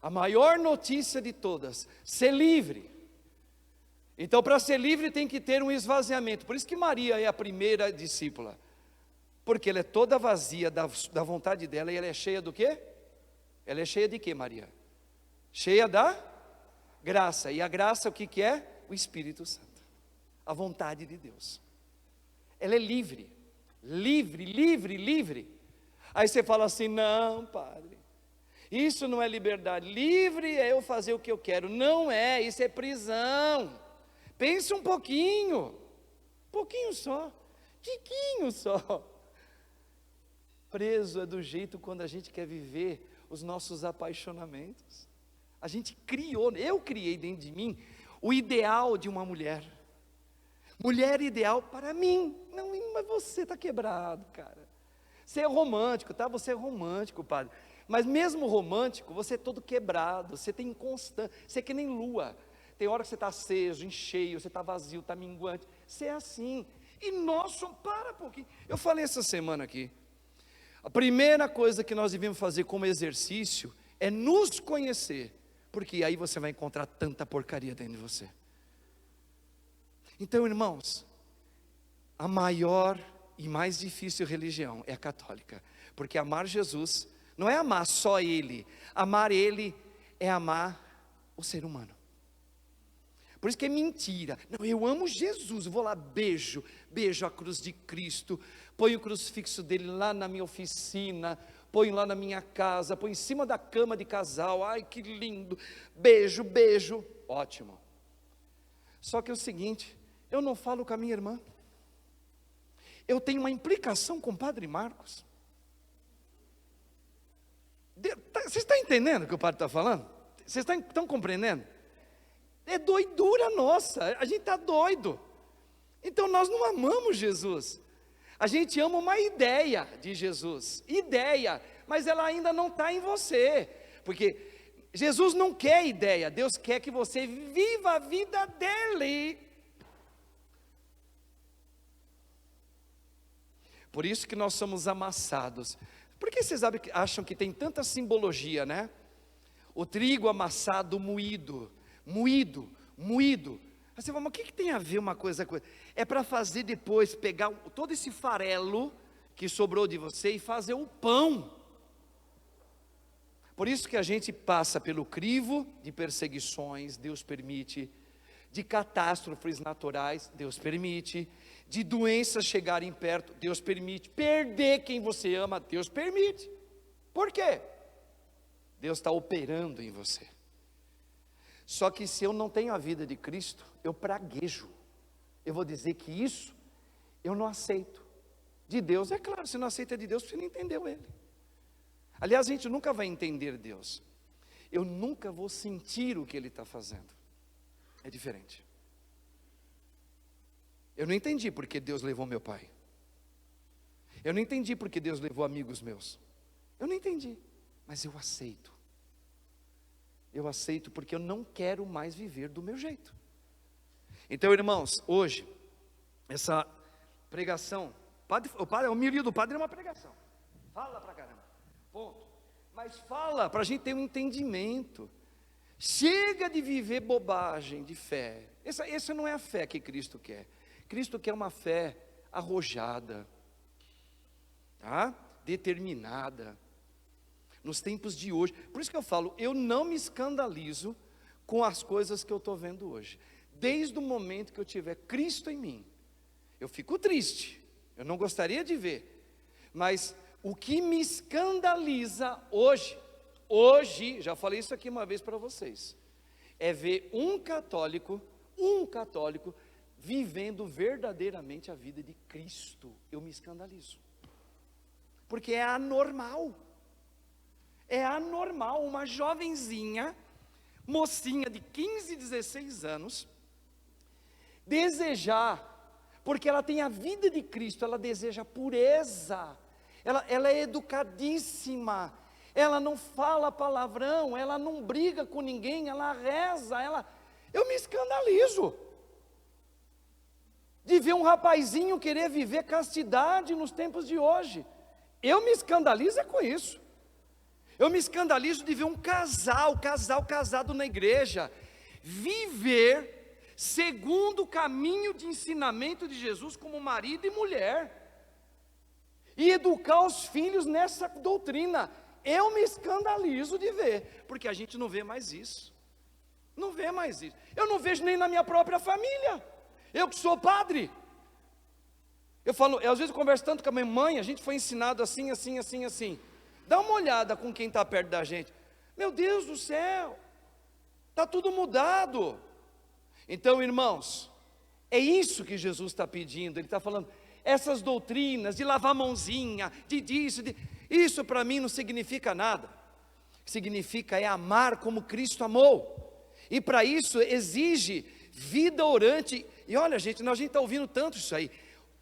A maior notícia de todas: ser livre. Então, para ser livre tem que ter um esvaziamento. Por isso que Maria é a primeira discípula. Porque ela é toda vazia da vontade dela. E ela é cheia do quê? Ela é cheia de quê, Maria? Cheia da graça. E a graça o que é? O Espírito Santo. A vontade de Deus. Ela é livre. Livre, livre, livre. Aí você fala assim: não, padre, isso não é liberdade. Livre é eu fazer o que eu quero. Não é, isso é prisão. Pense um pouquinho só, tiquinho só. Preso é do jeito quando a gente quer viver os nossos apaixonamentos. A gente eu criei dentro de mim o ideal de uma mulher. Mulher ideal para mim. Não, mas você está quebrado, cara. Você é romântico, tá? Você é romântico, padre. Mas mesmo romântico, você é todo quebrado. Você tem inconstância. Você é que nem lua. Tem hora que você está aceso, em cheio, você está vazio, está minguante. Você é assim. E nós para um pouquinho. Eu falei essa semana aqui. A primeira coisa que nós devemos fazer como exercício é nos conhecer. Porque aí você vai encontrar tanta porcaria dentro de você. Então, irmãos, a maior e mais difícil religião é a católica. Porque amar Jesus não é amar só Ele. Amar Ele é amar o ser humano. Por isso que é mentira. Não, eu amo Jesus, eu vou lá, beijo a cruz de Cristo, ponho o crucifixo dele lá na minha oficina, ponho lá na minha casa, ponho em cima da cama de casal, ai que lindo, beijo, ótimo. Só que é o seguinte, eu não falo com a minha irmã, eu tenho uma implicação com o Padre Marcos. Vocês estão entendendo o que o padre está falando? Vocês estão compreendendo? É doidura nossa, a gente está doido. Então nós não amamos Jesus. A gente ama uma ideia de Jesus. Ideia, mas ela ainda não está em você. Porque Jesus não quer ideia, Deus quer que você viva a vida dele. Por isso que nós somos amassados. Por que vocês acham que tem tanta simbologia, né? O trigo amassado, moído. Aí você fala, mas o que tem a ver uma coisa com outra? É para fazer depois, pegar todo esse farelo que sobrou de você e fazer o pão. Por isso que a gente passa pelo crivo de perseguições, Deus permite, de catástrofes naturais, Deus permite, de doenças chegarem perto, Deus permite, perder quem você ama, Deus permite. Por quê? Deus está operando em você. Só que se eu não tenho a vida de Cristo, eu praguejo. Eu vou dizer que isso Eu não aceito. De Deus, é claro, se não aceita de Deus, você não entendeu Ele. Aliás, a gente nunca vai entender Deus. Eu nunca vou sentir o que Ele está fazendo. É diferente. Eu não entendi porque Deus levou meu pai. Eu não entendi porque Deus levou amigos meus. Eu não entendi, mas eu aceito. Eu aceito porque eu não quero mais viver do meu jeito. Então, irmãos, hoje, essa pregação, o homilia do padre é uma pregação. Fala pra caramba, ponto. Mas fala para a gente ter um entendimento. Chega de viver bobagem de fé. Essa não é a fé que Cristo quer. Cristo quer uma fé arrojada, tá? Determinada. Nos tempos de hoje. Por isso que eu falo, eu não me escandalizo com as coisas que eu estou vendo hoje. Desde o momento que eu tiver Cristo em mim, eu fico triste. Eu não gostaria de ver. Mas o que me escandaliza hoje, já falei isso aqui uma vez para vocês, é ver um católico vivendo verdadeiramente a vida de Cristo. Eu me escandalizo. Porque é anormal. É anormal uma jovenzinha, mocinha de 15, 16 anos, desejar, porque ela tem a vida de Cristo, ela deseja pureza, ela é educadíssima, ela não fala palavrão, ela não briga com ninguém, ela reza, eu me escandalizo, de ver um rapazinho querer viver castidade nos tempos de hoje. Eu me escandalizo com isso. Eu me escandalizo de ver um casal casado na igreja, viver segundo o caminho de ensinamento de Jesus como marido e mulher, e educar os filhos nessa doutrina. Eu me escandalizo de ver, porque a gente não vê mais isso. Não vê mais isso. Eu não vejo nem na minha própria família. Eu que sou padre. Eu falo, às vezes eu converso tanto com a minha mãe, a gente foi ensinado assim. Dá uma olhada com quem está perto da gente. Meu Deus do céu, está tudo mudado. Então, irmãos, é isso que Jesus está pedindo. Ele está falando, essas doutrinas de lavar a mãozinha, isso para mim não significa nada. O que significa é amar como Cristo amou. E para isso exige vida orante. E olha, gente, a gente está ouvindo tanto isso aí.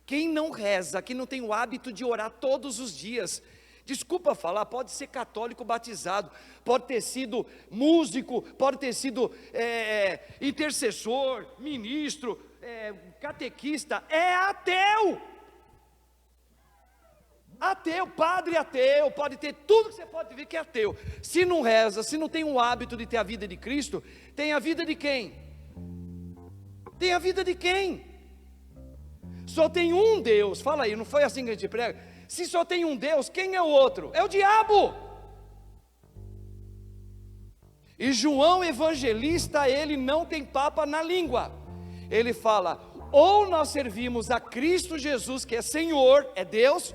Quem não reza, quem não tem o hábito de orar todos os dias, desculpa falar, pode ser católico batizado, pode ter sido músico, pode ter sido intercessor, ministro, catequista, é ateu. Ateu, padre ateu, pode ter tudo que você pode ver que é ateu. Se não reza, se não tem o hábito de ter a vida de Cristo, tem a vida de quem? Tem a vida de quem? Só tem um Deus, fala aí, não foi assim que a gente prega? Se só tem um Deus, quem é o outro? É o diabo. E João Evangelista, ele não tem papa na língua. Ele fala, ou nós servimos a Cristo Jesus, que é Senhor, é Deus,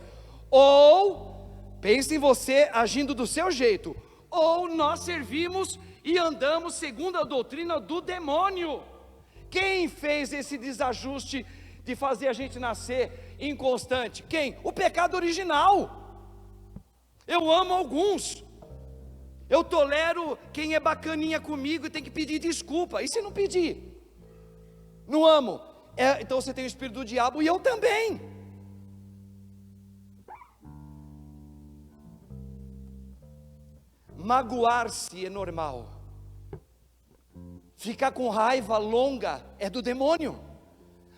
ou, pense em você agindo do seu jeito, ou nós servimos e andamos segundo a doutrina do demônio. Quem fez esse desajuste de fazer a gente nascer inconstante? Quem? O pecado original. Eu amo alguns, eu tolero quem é bacaninha comigo e tem que pedir desculpa. E se não pedir? Não amo. Então você tem o espírito do diabo e eu também. Magoar-se é normal. Ficar com raiva longa é do demônio.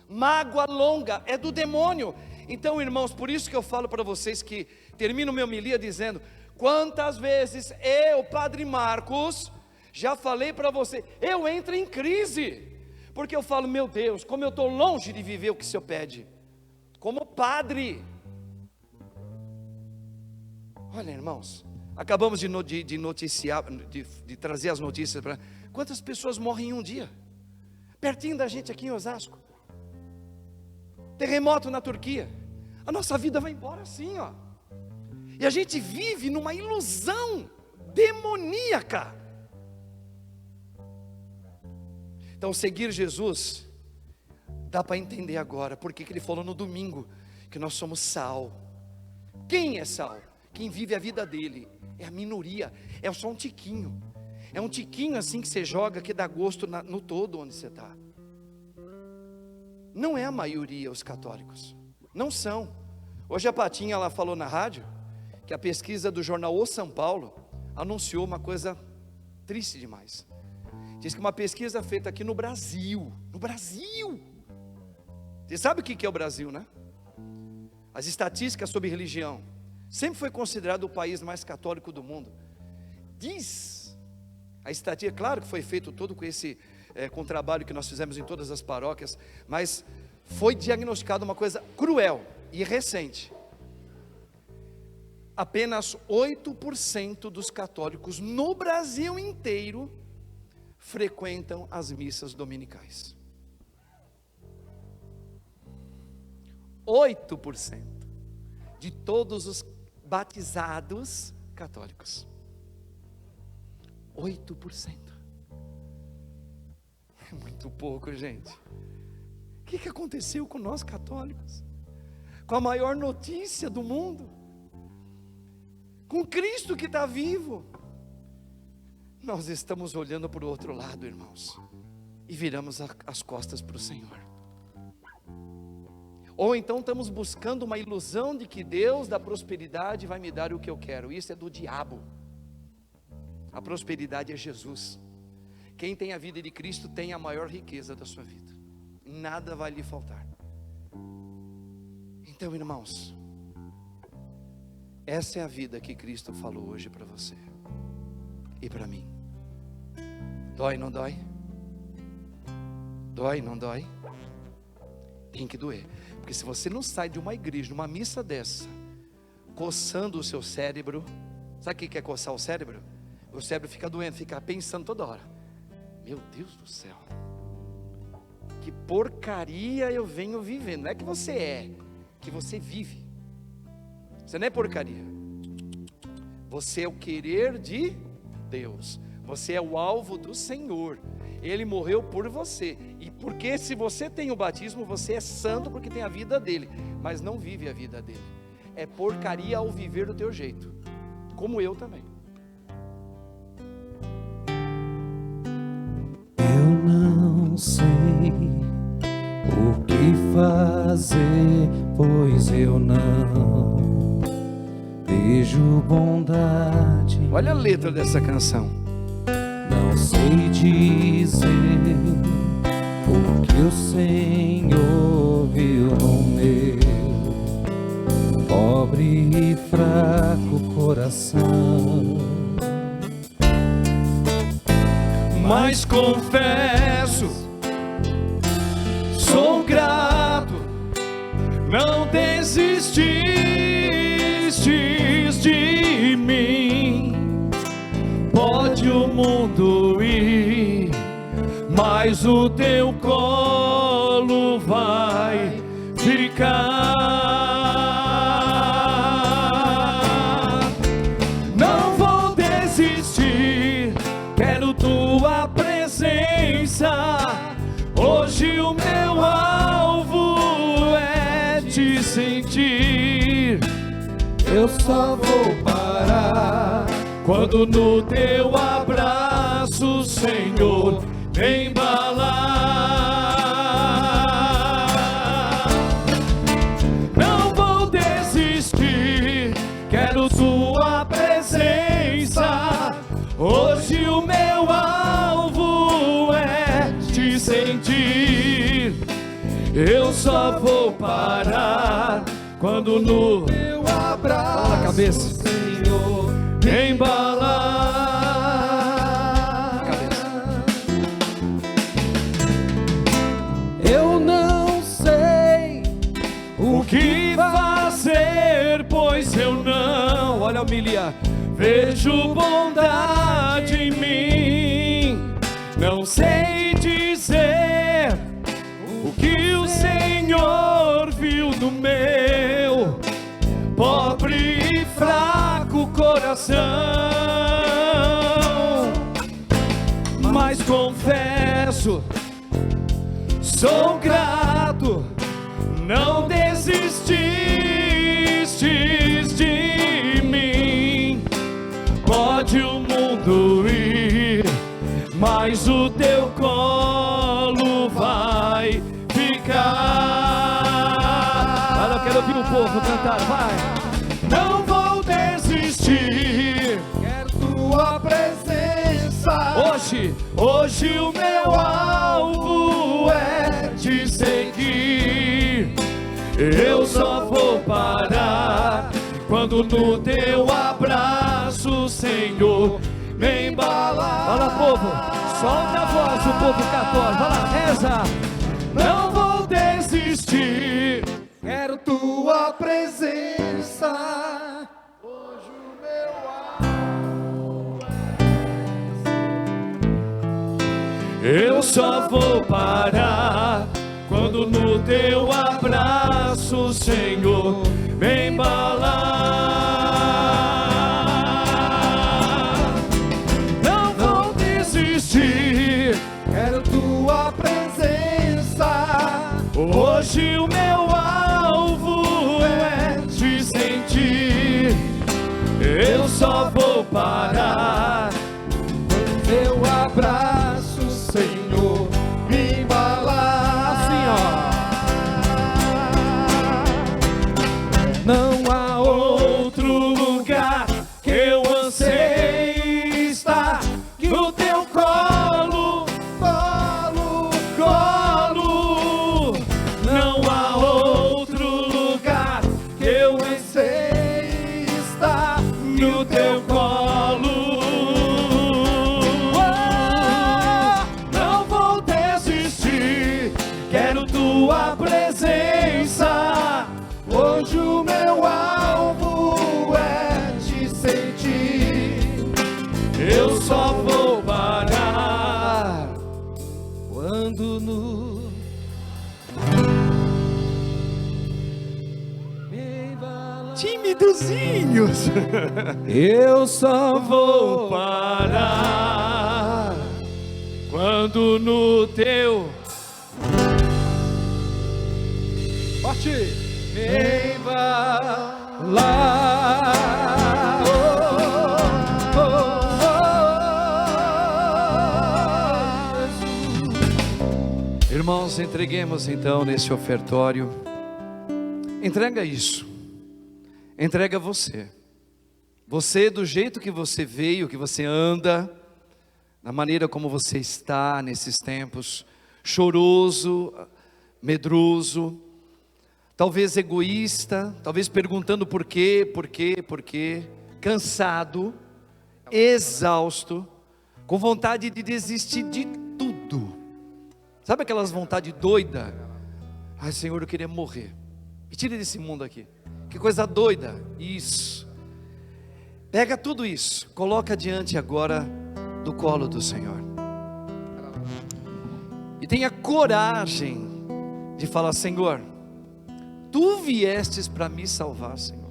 Mágoa longa é do demônio. Então, irmãos, por isso que eu falo para vocês que termino minha homilia dizendo: quantas vezes eu, Padre Marcos, já falei para você, eu entro em crise, porque eu falo, meu Deus, como eu estou longe de viver o que o Senhor pede, como padre. Olha, irmãos, acabamos de noticiar, de trazer as notícias para quantas pessoas morrem em um dia, pertinho da gente aqui em Osasco. Terremoto na Turquia. A nossa vida vai embora assim, ó. E a gente vive numa ilusão demoníaca. Então seguir Jesus dá para entender agora porque que ele falou no domingo que nós somos sal. Quem é sal? Quem vive a vida dele. É a minoria, é só um tiquinho. É um tiquinho assim que você joga, que dá gosto no todo onde você está. Não é a maioria os católicos, não são. Hoje a Patinha, ela falou na rádio que a pesquisa do jornal O São Paulo anunciou uma coisa triste demais. Diz que uma pesquisa feita aqui no Brasil, você sabe o que é o Brasil, né? As estatísticas sobre religião, sempre foi considerado o país mais católico do mundo. Diz a estatística, claro que foi feito todo com o trabalho que nós fizemos em todas as paróquias, mas foi diagnosticada uma coisa cruel e recente. Apenas 8% dos católicos no Brasil inteiro frequentam as missas dominicais. 8% de todos os batizados católicos. 8%. É muito pouco, gente. O que aconteceu com nós católicos? Com a maior notícia do mundo, com Cristo que está vivo, nós estamos olhando para o outro lado, irmãos, e viramos as costas para o Senhor. Ou então estamos buscando uma ilusão de que Deus da prosperidade vai me dar o que eu quero. Isso é do diabo. A prosperidade é Jesus. Quem tem a vida de Cristo tem a maior riqueza da sua vida. Nada vai lhe faltar. Então, irmãos, essa é a vida que Cristo falou hoje para você e para mim. Dói, não dói? Dói, não dói? Tem que doer. Porque se você não sai de uma igreja, de uma missa dessa, coçando o seu cérebro, sabe o que é coçar o cérebro? O cérebro fica doendo, fica pensando toda hora. Meu Deus do céu, que porcaria eu venho vivendo. Não é que você é, que você vive. Você não é porcaria. Você é o querer de Deus. Você é o alvo do Senhor. Ele morreu por você. E porque se você tem o batismo, você é santo porque tem a vida dele, mas não vive a vida dele. É porcaria ao viver do teu jeito, como eu também. Eu não sei o que fazer, pois eu não vejo bondade. Olha a letra dessa canção. Não sei dizer o que o Senhor viu no meu pobre e fraco coração. Mas confesso, sou grato, não desististes de mim. Pode o mundo ir, mas o teu colo vai ficar. Não vou desistir, quero tua presença. Hoje o meu alvo é te sentir. Eu só vou parar quando no teu abraço, Senhor, me embalar. Não vou desistir, quero tua presença. Hoje o meu alvo é te sentir. Eu só vou parar quando no teu abraço, a cabeça, Senhor, embalar. eu não sei O que fazer, pois eu não, olha a homilia, vejo bondade em mim. Não sei dizer o que o Senhor viu no meu pobre e fraco coração. Mas confesso, sou grato, não desististes de mim. Pode o mundo ir, mas o teu colo vai ficar. Agora eu quero ouvir o povo cantar, vai. Não vou desistir, Quero tua presença. hoje o meu alvo é te seguir. Eu só vou parar quando no teu abraço, Senhor, me embalar. Fala, povo, solta a voz, o povo católico, vai lá, reza. Não vou desistir, Quero tua presença. hoje o meu alvo é eu só vou parar quando no teu abraço, Senhor, me embalar. Não vou desistir, Quero tua presença. hoje o meu alvo é te sentir. Eu só vou parar Teu abraço, Senhor, me embalar. Assim, ó. Não há outro lugar que eu anseie estar que o teu colo. Não há outro lugar que eu sei estar no teu colo. Não vou desistir, quero tua presença. Hoje o meu alvo é te sentir. Eu só vou parar Quando no timidozinhos. eu só Vou parar quando no teu Forte. me Lá. Irmãos, entreguemos então nesse ofertório. Entrega isso. Entrega você. Você do jeito que você veio, que você anda, da maneira como você está nesses tempos, choroso, medroso, talvez egoísta, talvez perguntando por quê, cansado, exausto, com vontade de desistir de tudo. Sabe aquelas vontades doidas? Ai, Senhor, eu queria morrer. Me tire desse mundo aqui. Que coisa doida. Isso. Pega tudo isso, coloca diante agora do colo do Senhor. E tenha coragem de falar: Senhor, Tu viestes para me salvar, Senhor.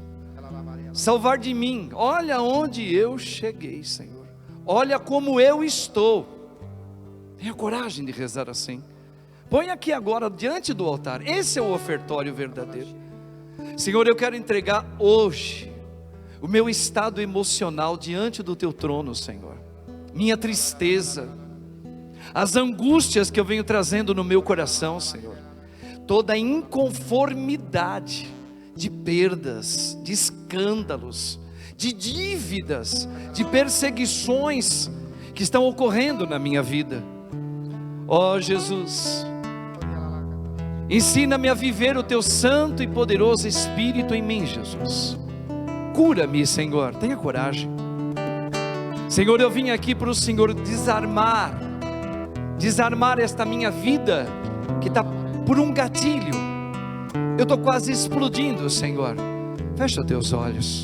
Salvar de mim. Olha onde eu cheguei, Senhor. Olha como eu estou. Tenha coragem de rezar assim. Põe aqui agora diante do altar. Esse é o ofertório verdadeiro. Senhor, eu quero entregar hoje o meu estado emocional diante do teu trono, Senhor. Minha tristeza, as angústias que eu venho trazendo no meu coração, Senhor. Toda a inconformidade de perdas, de escândalos, de dívidas, de perseguições que estão ocorrendo na minha vida. Ó Jesus, ensina-me a viver o teu santo e poderoso Espírito em mim, Jesus. Cura-me, Senhor, tenha coragem. Senhor, eu vim aqui para o Senhor desarmar esta minha vida que está por um gatilho. Eu estou quase explodindo, Senhor. Fecha teus olhos,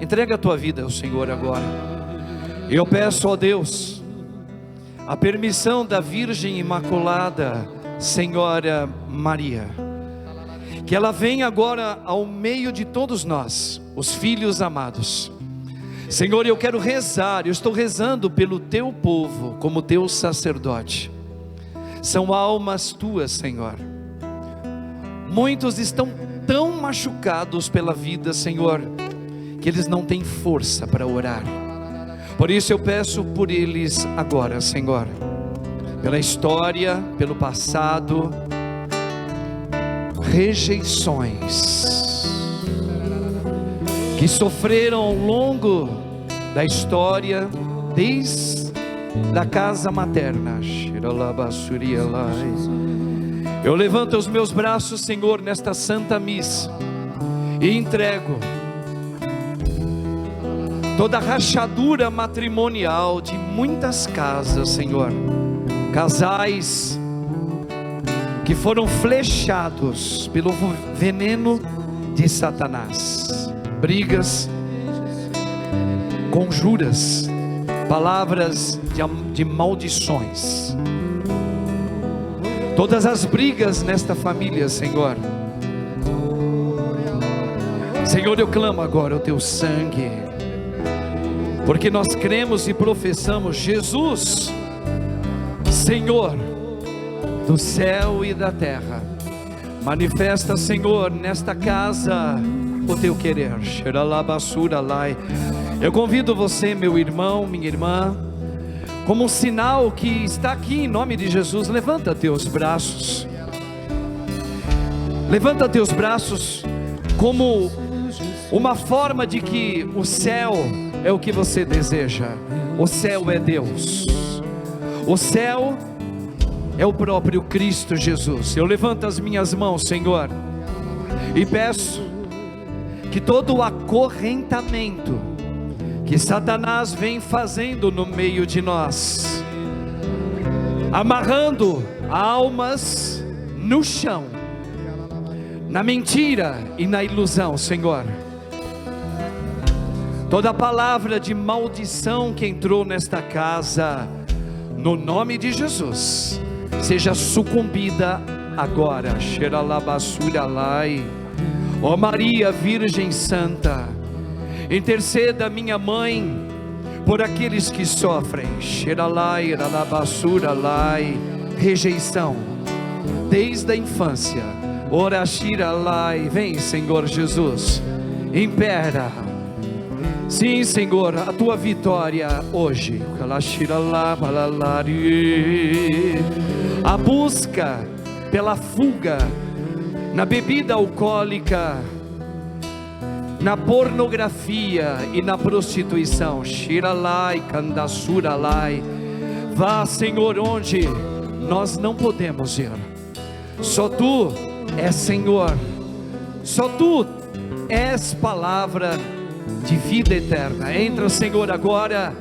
entrega a tua vida ao Senhor agora. Eu peço, ó Deus, a permissão da Virgem Imaculada, Senhora Maria, que ela venha agora ao meio de todos nós, os filhos amados. Senhor, eu quero rezar, eu estou rezando pelo teu povo, como teu sacerdote. São almas tuas, Senhor, Muitos estão tão machucados pela vida, Senhor, que eles não têm força para orar. Por isso eu peço por eles agora, Senhor, pela história, pelo passado, rejeições que sofreram ao longo da história, desde a casa materna. Eu levanto os meus braços, Senhor, nesta santa missa e entrego toda a rachadura matrimonial de muitas casas, Senhor, casais que foram flechados pelo veneno de Satanás, brigas, conjuras, palavras de maldições, todas as brigas nesta família, Senhor. Senhor, eu clamo agora o teu sangue, porque nós cremos e professamos Jesus, Senhor do céu e da terra. Manifesta, Senhor, nesta casa o teu querer. Eu convido você, meu irmão, minha irmã, como um sinal que está aqui em nome de Jesus, levanta teus braços. Levanta teus braços como uma forma de que o céu é o que você deseja. O céu é Deus. O céu é o próprio Cristo Jesus. Eu levanto as minhas mãos, Senhor, e peço que todo o acorrentamento que Satanás vem fazendo no meio de nós, amarrando almas no chão, na mentira e na ilusão, Senhor, toda palavra de maldição que entrou nesta casa, no nome de Jesus, seja sucumbida agora. Ó Maria Virgem Santa, interceda, minha mãe, por aqueles que sofrem rejeição desde a infância. Ora, vem, Senhor Jesus, impera. Sim, Senhor, a tua vitória hoje. A busca pela fuga na bebida alcoólica, na pornografia e na prostituição. Vá, Senhor, onde nós não podemos ir. Só tu és Senhor, só tu és palavra de vida eterna. Entra, Senhor, agora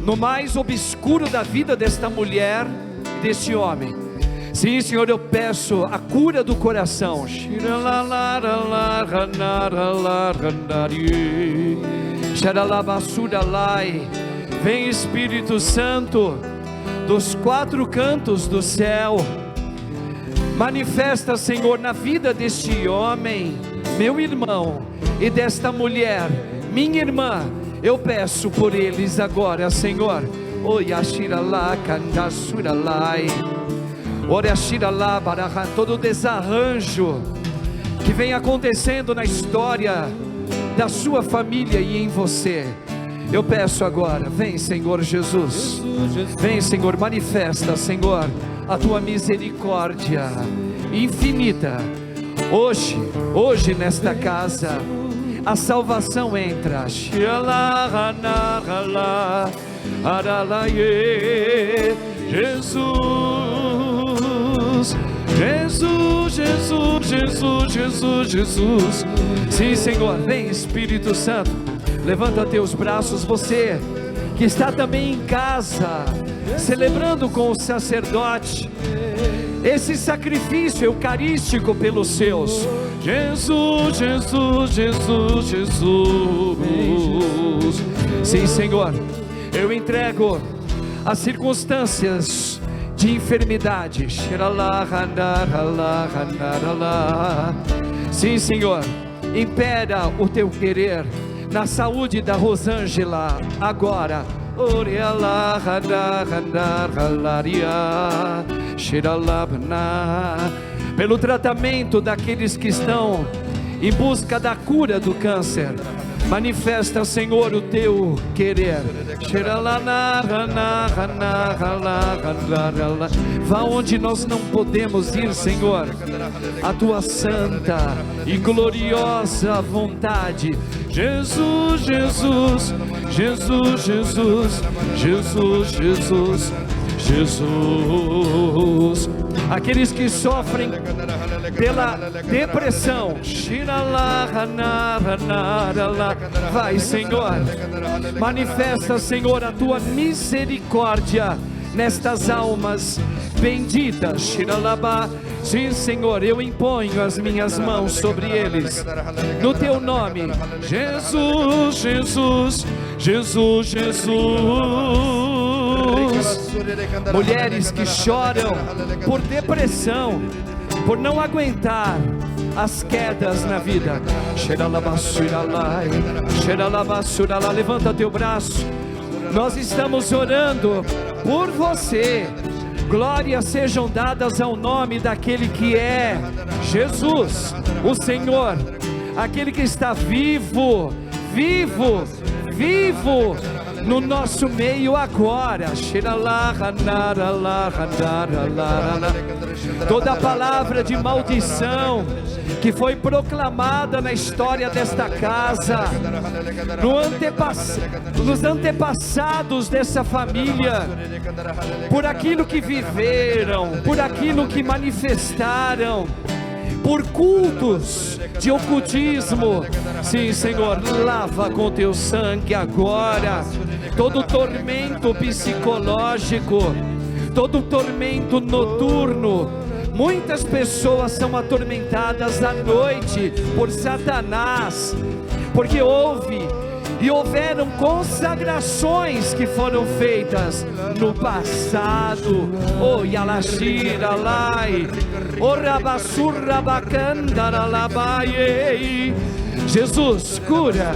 no mais obscuro da vida desta mulher e deste homem. Sim, Senhor, eu peço a cura do coração. Vem, Espírito Santo, dos quatro cantos do céu, manifesta, Senhor, na vida deste homem, meu irmão, e desta mulher, minha irmã. Eu peço por eles agora, Senhor. Todo desarranjo que vem acontecendo na história da sua família e em você, eu peço agora, vem, Senhor Jesus, vem, Senhor, manifesta, Senhor, a tua misericórdia infinita. Hoje nesta casa, a salvação entra. Jesus. Sim, Senhor, vem, Espírito Santo, levanta teus braços, você que está também em casa, celebrando com o sacerdote esse sacrifício eucarístico pelos seus. Jesus. Sim, Senhor, eu entrego as circunstâncias de enfermidade. Sim, Senhor, impera o teu querer na saúde da Rosângela agora. pelo tratamento daqueles que estão em busca da cura do câncer. Manifesta, Senhor, o teu querer. Vá onde nós não podemos ir, Senhor. A tua santa e gloriosa vontade. Jesus, Jesus, Jesus, Jesus, Jesus, Jesus, Jesus. Aqueles que sofrem pela depressão, vai, Senhor, manifesta, Senhor, a tua misericórdia nestas almas benditas. Sim, Senhor, eu imponho as minhas mãos sobre eles, no teu nome. Jesus, Jesus, Jesus, Jesus. Mulheres que choram por depressão, por não aguentar as quedas na vida. Levanta teu braço. Nós estamos orando por você. Glórias sejam dadas ao nome daquele que é Jesus, o Senhor, aquele que está vivo, vivo, vivo no nosso meio agora. Toda palavra de maldição que foi proclamada na história desta casa, nos antepassados dessa família, por aquilo que viveram, por aquilo que manifestaram, por cultos de ocultismo. Sim, Senhor, lava com teu sangue agora todo tormento psicológico, todo tormento noturno. Muitas pessoas são atormentadas à noite por Satanás, porque houveram consagrações que foram feitas no passado. Oh, Yalashira Lai, oh, Rabassurra Bacandara Labai. Jesus cura,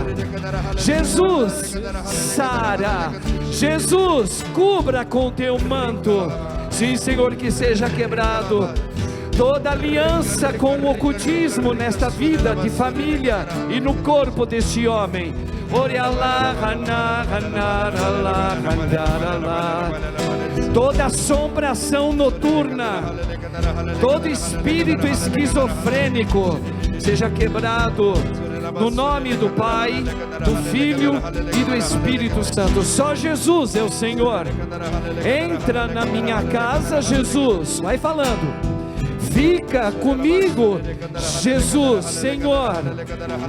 Jesus sara, Jesus cubra com teu manto. Sim, Senhor, que seja quebrado toda aliança com o ocultismo nesta vida de família e no corpo deste homem. Toda assombração noturna, todo espírito esquizofrênico seja quebrado no nome do Pai, do Filho e do Espírito Santo. Só Jesus é o Senhor. Entra na minha casa, Jesus. Vai falando. Fica comigo, Jesus, Senhor.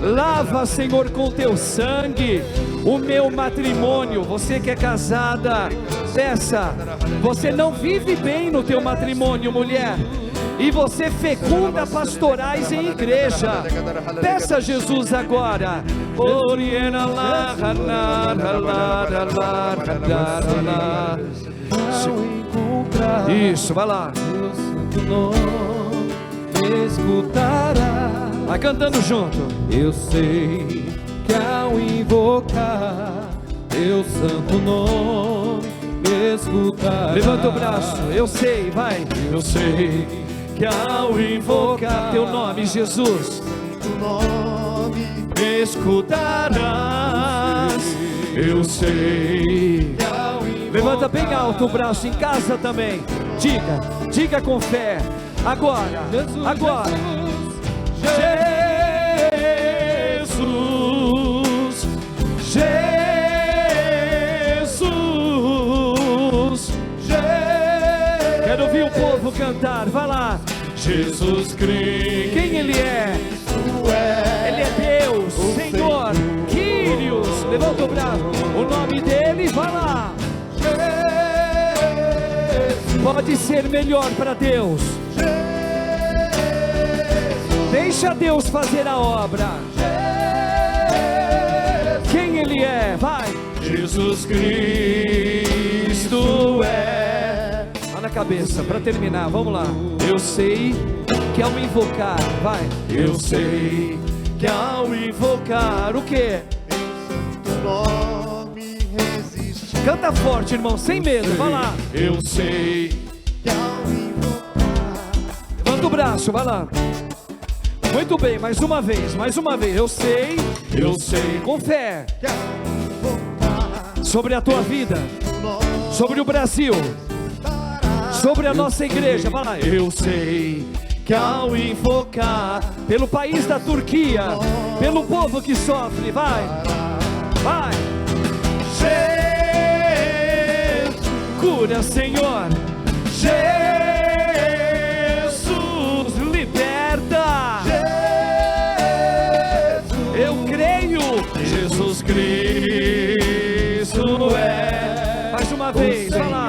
Lava, Senhor, com teu sangue o meu matrimônio. Você que é casada, peça. Você não vive bem no teu matrimônio, mulher, e você fecunda pastorais em igreja. Peça a Jesus agora. Isso, vai lá. Me escutará. Vai cantando junto. Eu sei que ao invocar teu santo nome me escutará. Levanta o braço. Eu sei, vai. Eu sei que ao invocar teu nome, Jesus, teu nome me escutarás. Eu sei. Levanta bem alto o braço em casa também. Diga com fé. Agora, agora. Jesus, Jesus, quero ouvir o povo cantar. Vai lá. Jesus Cristo. Quem Ele é? Ele é Deus, Senhor, Kyrios. Levanta o braço. O nome dele, vai lá. Pode ser melhor para Deus. Deixa Deus fazer a obra. Quem Ele é? Vai. Jesus Cristo é. Lá na cabeça, para terminar, vamos lá. Eu sei que ao invocar, vai. Eu sei que ao invocar o quê? Teu nome resiste. Canta forte, irmão, sem medo, vai lá. Eu sei que ao invocar. Levanta Levanta o braço, vai lá. Muito bem, mais uma vez, mais uma vez. Eu sei, com fé, sobre a tua vida, sobre o Brasil, sobre a nossa igreja. Vai lá. Eu sei que ao invocar pelo país da Turquia, pelo povo que sofre, vai, vai. Cura, Senhor. Jesus, liberta. Eu creio, Jesus Cristo é. Mais uma vez, vai lá.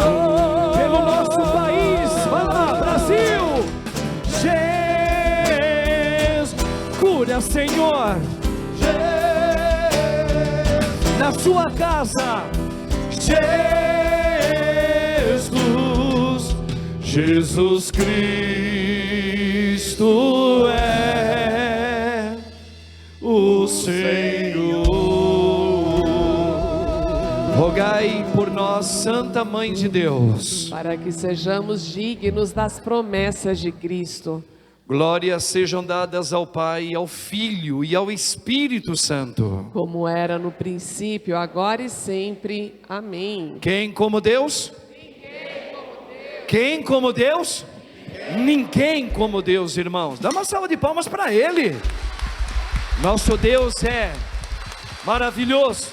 Pelo nosso país, vai lá, Brasil. Jesus, cura, Senhor. Na sua casa, Jesus Cristo é o Senhor. Rogai por nós, Santa Mãe de Deus, para que sejamos dignos das promessas de Cristo. glórias sejam dadas ao Pai, ao Filho e ao Espírito Santo, como era no princípio, agora e sempre. Amém. Quem como Deus? Quem como Deus? Ninguém como Deus, irmãos. Dá uma salva de palmas para Ele. Nosso Deus é maravilhoso.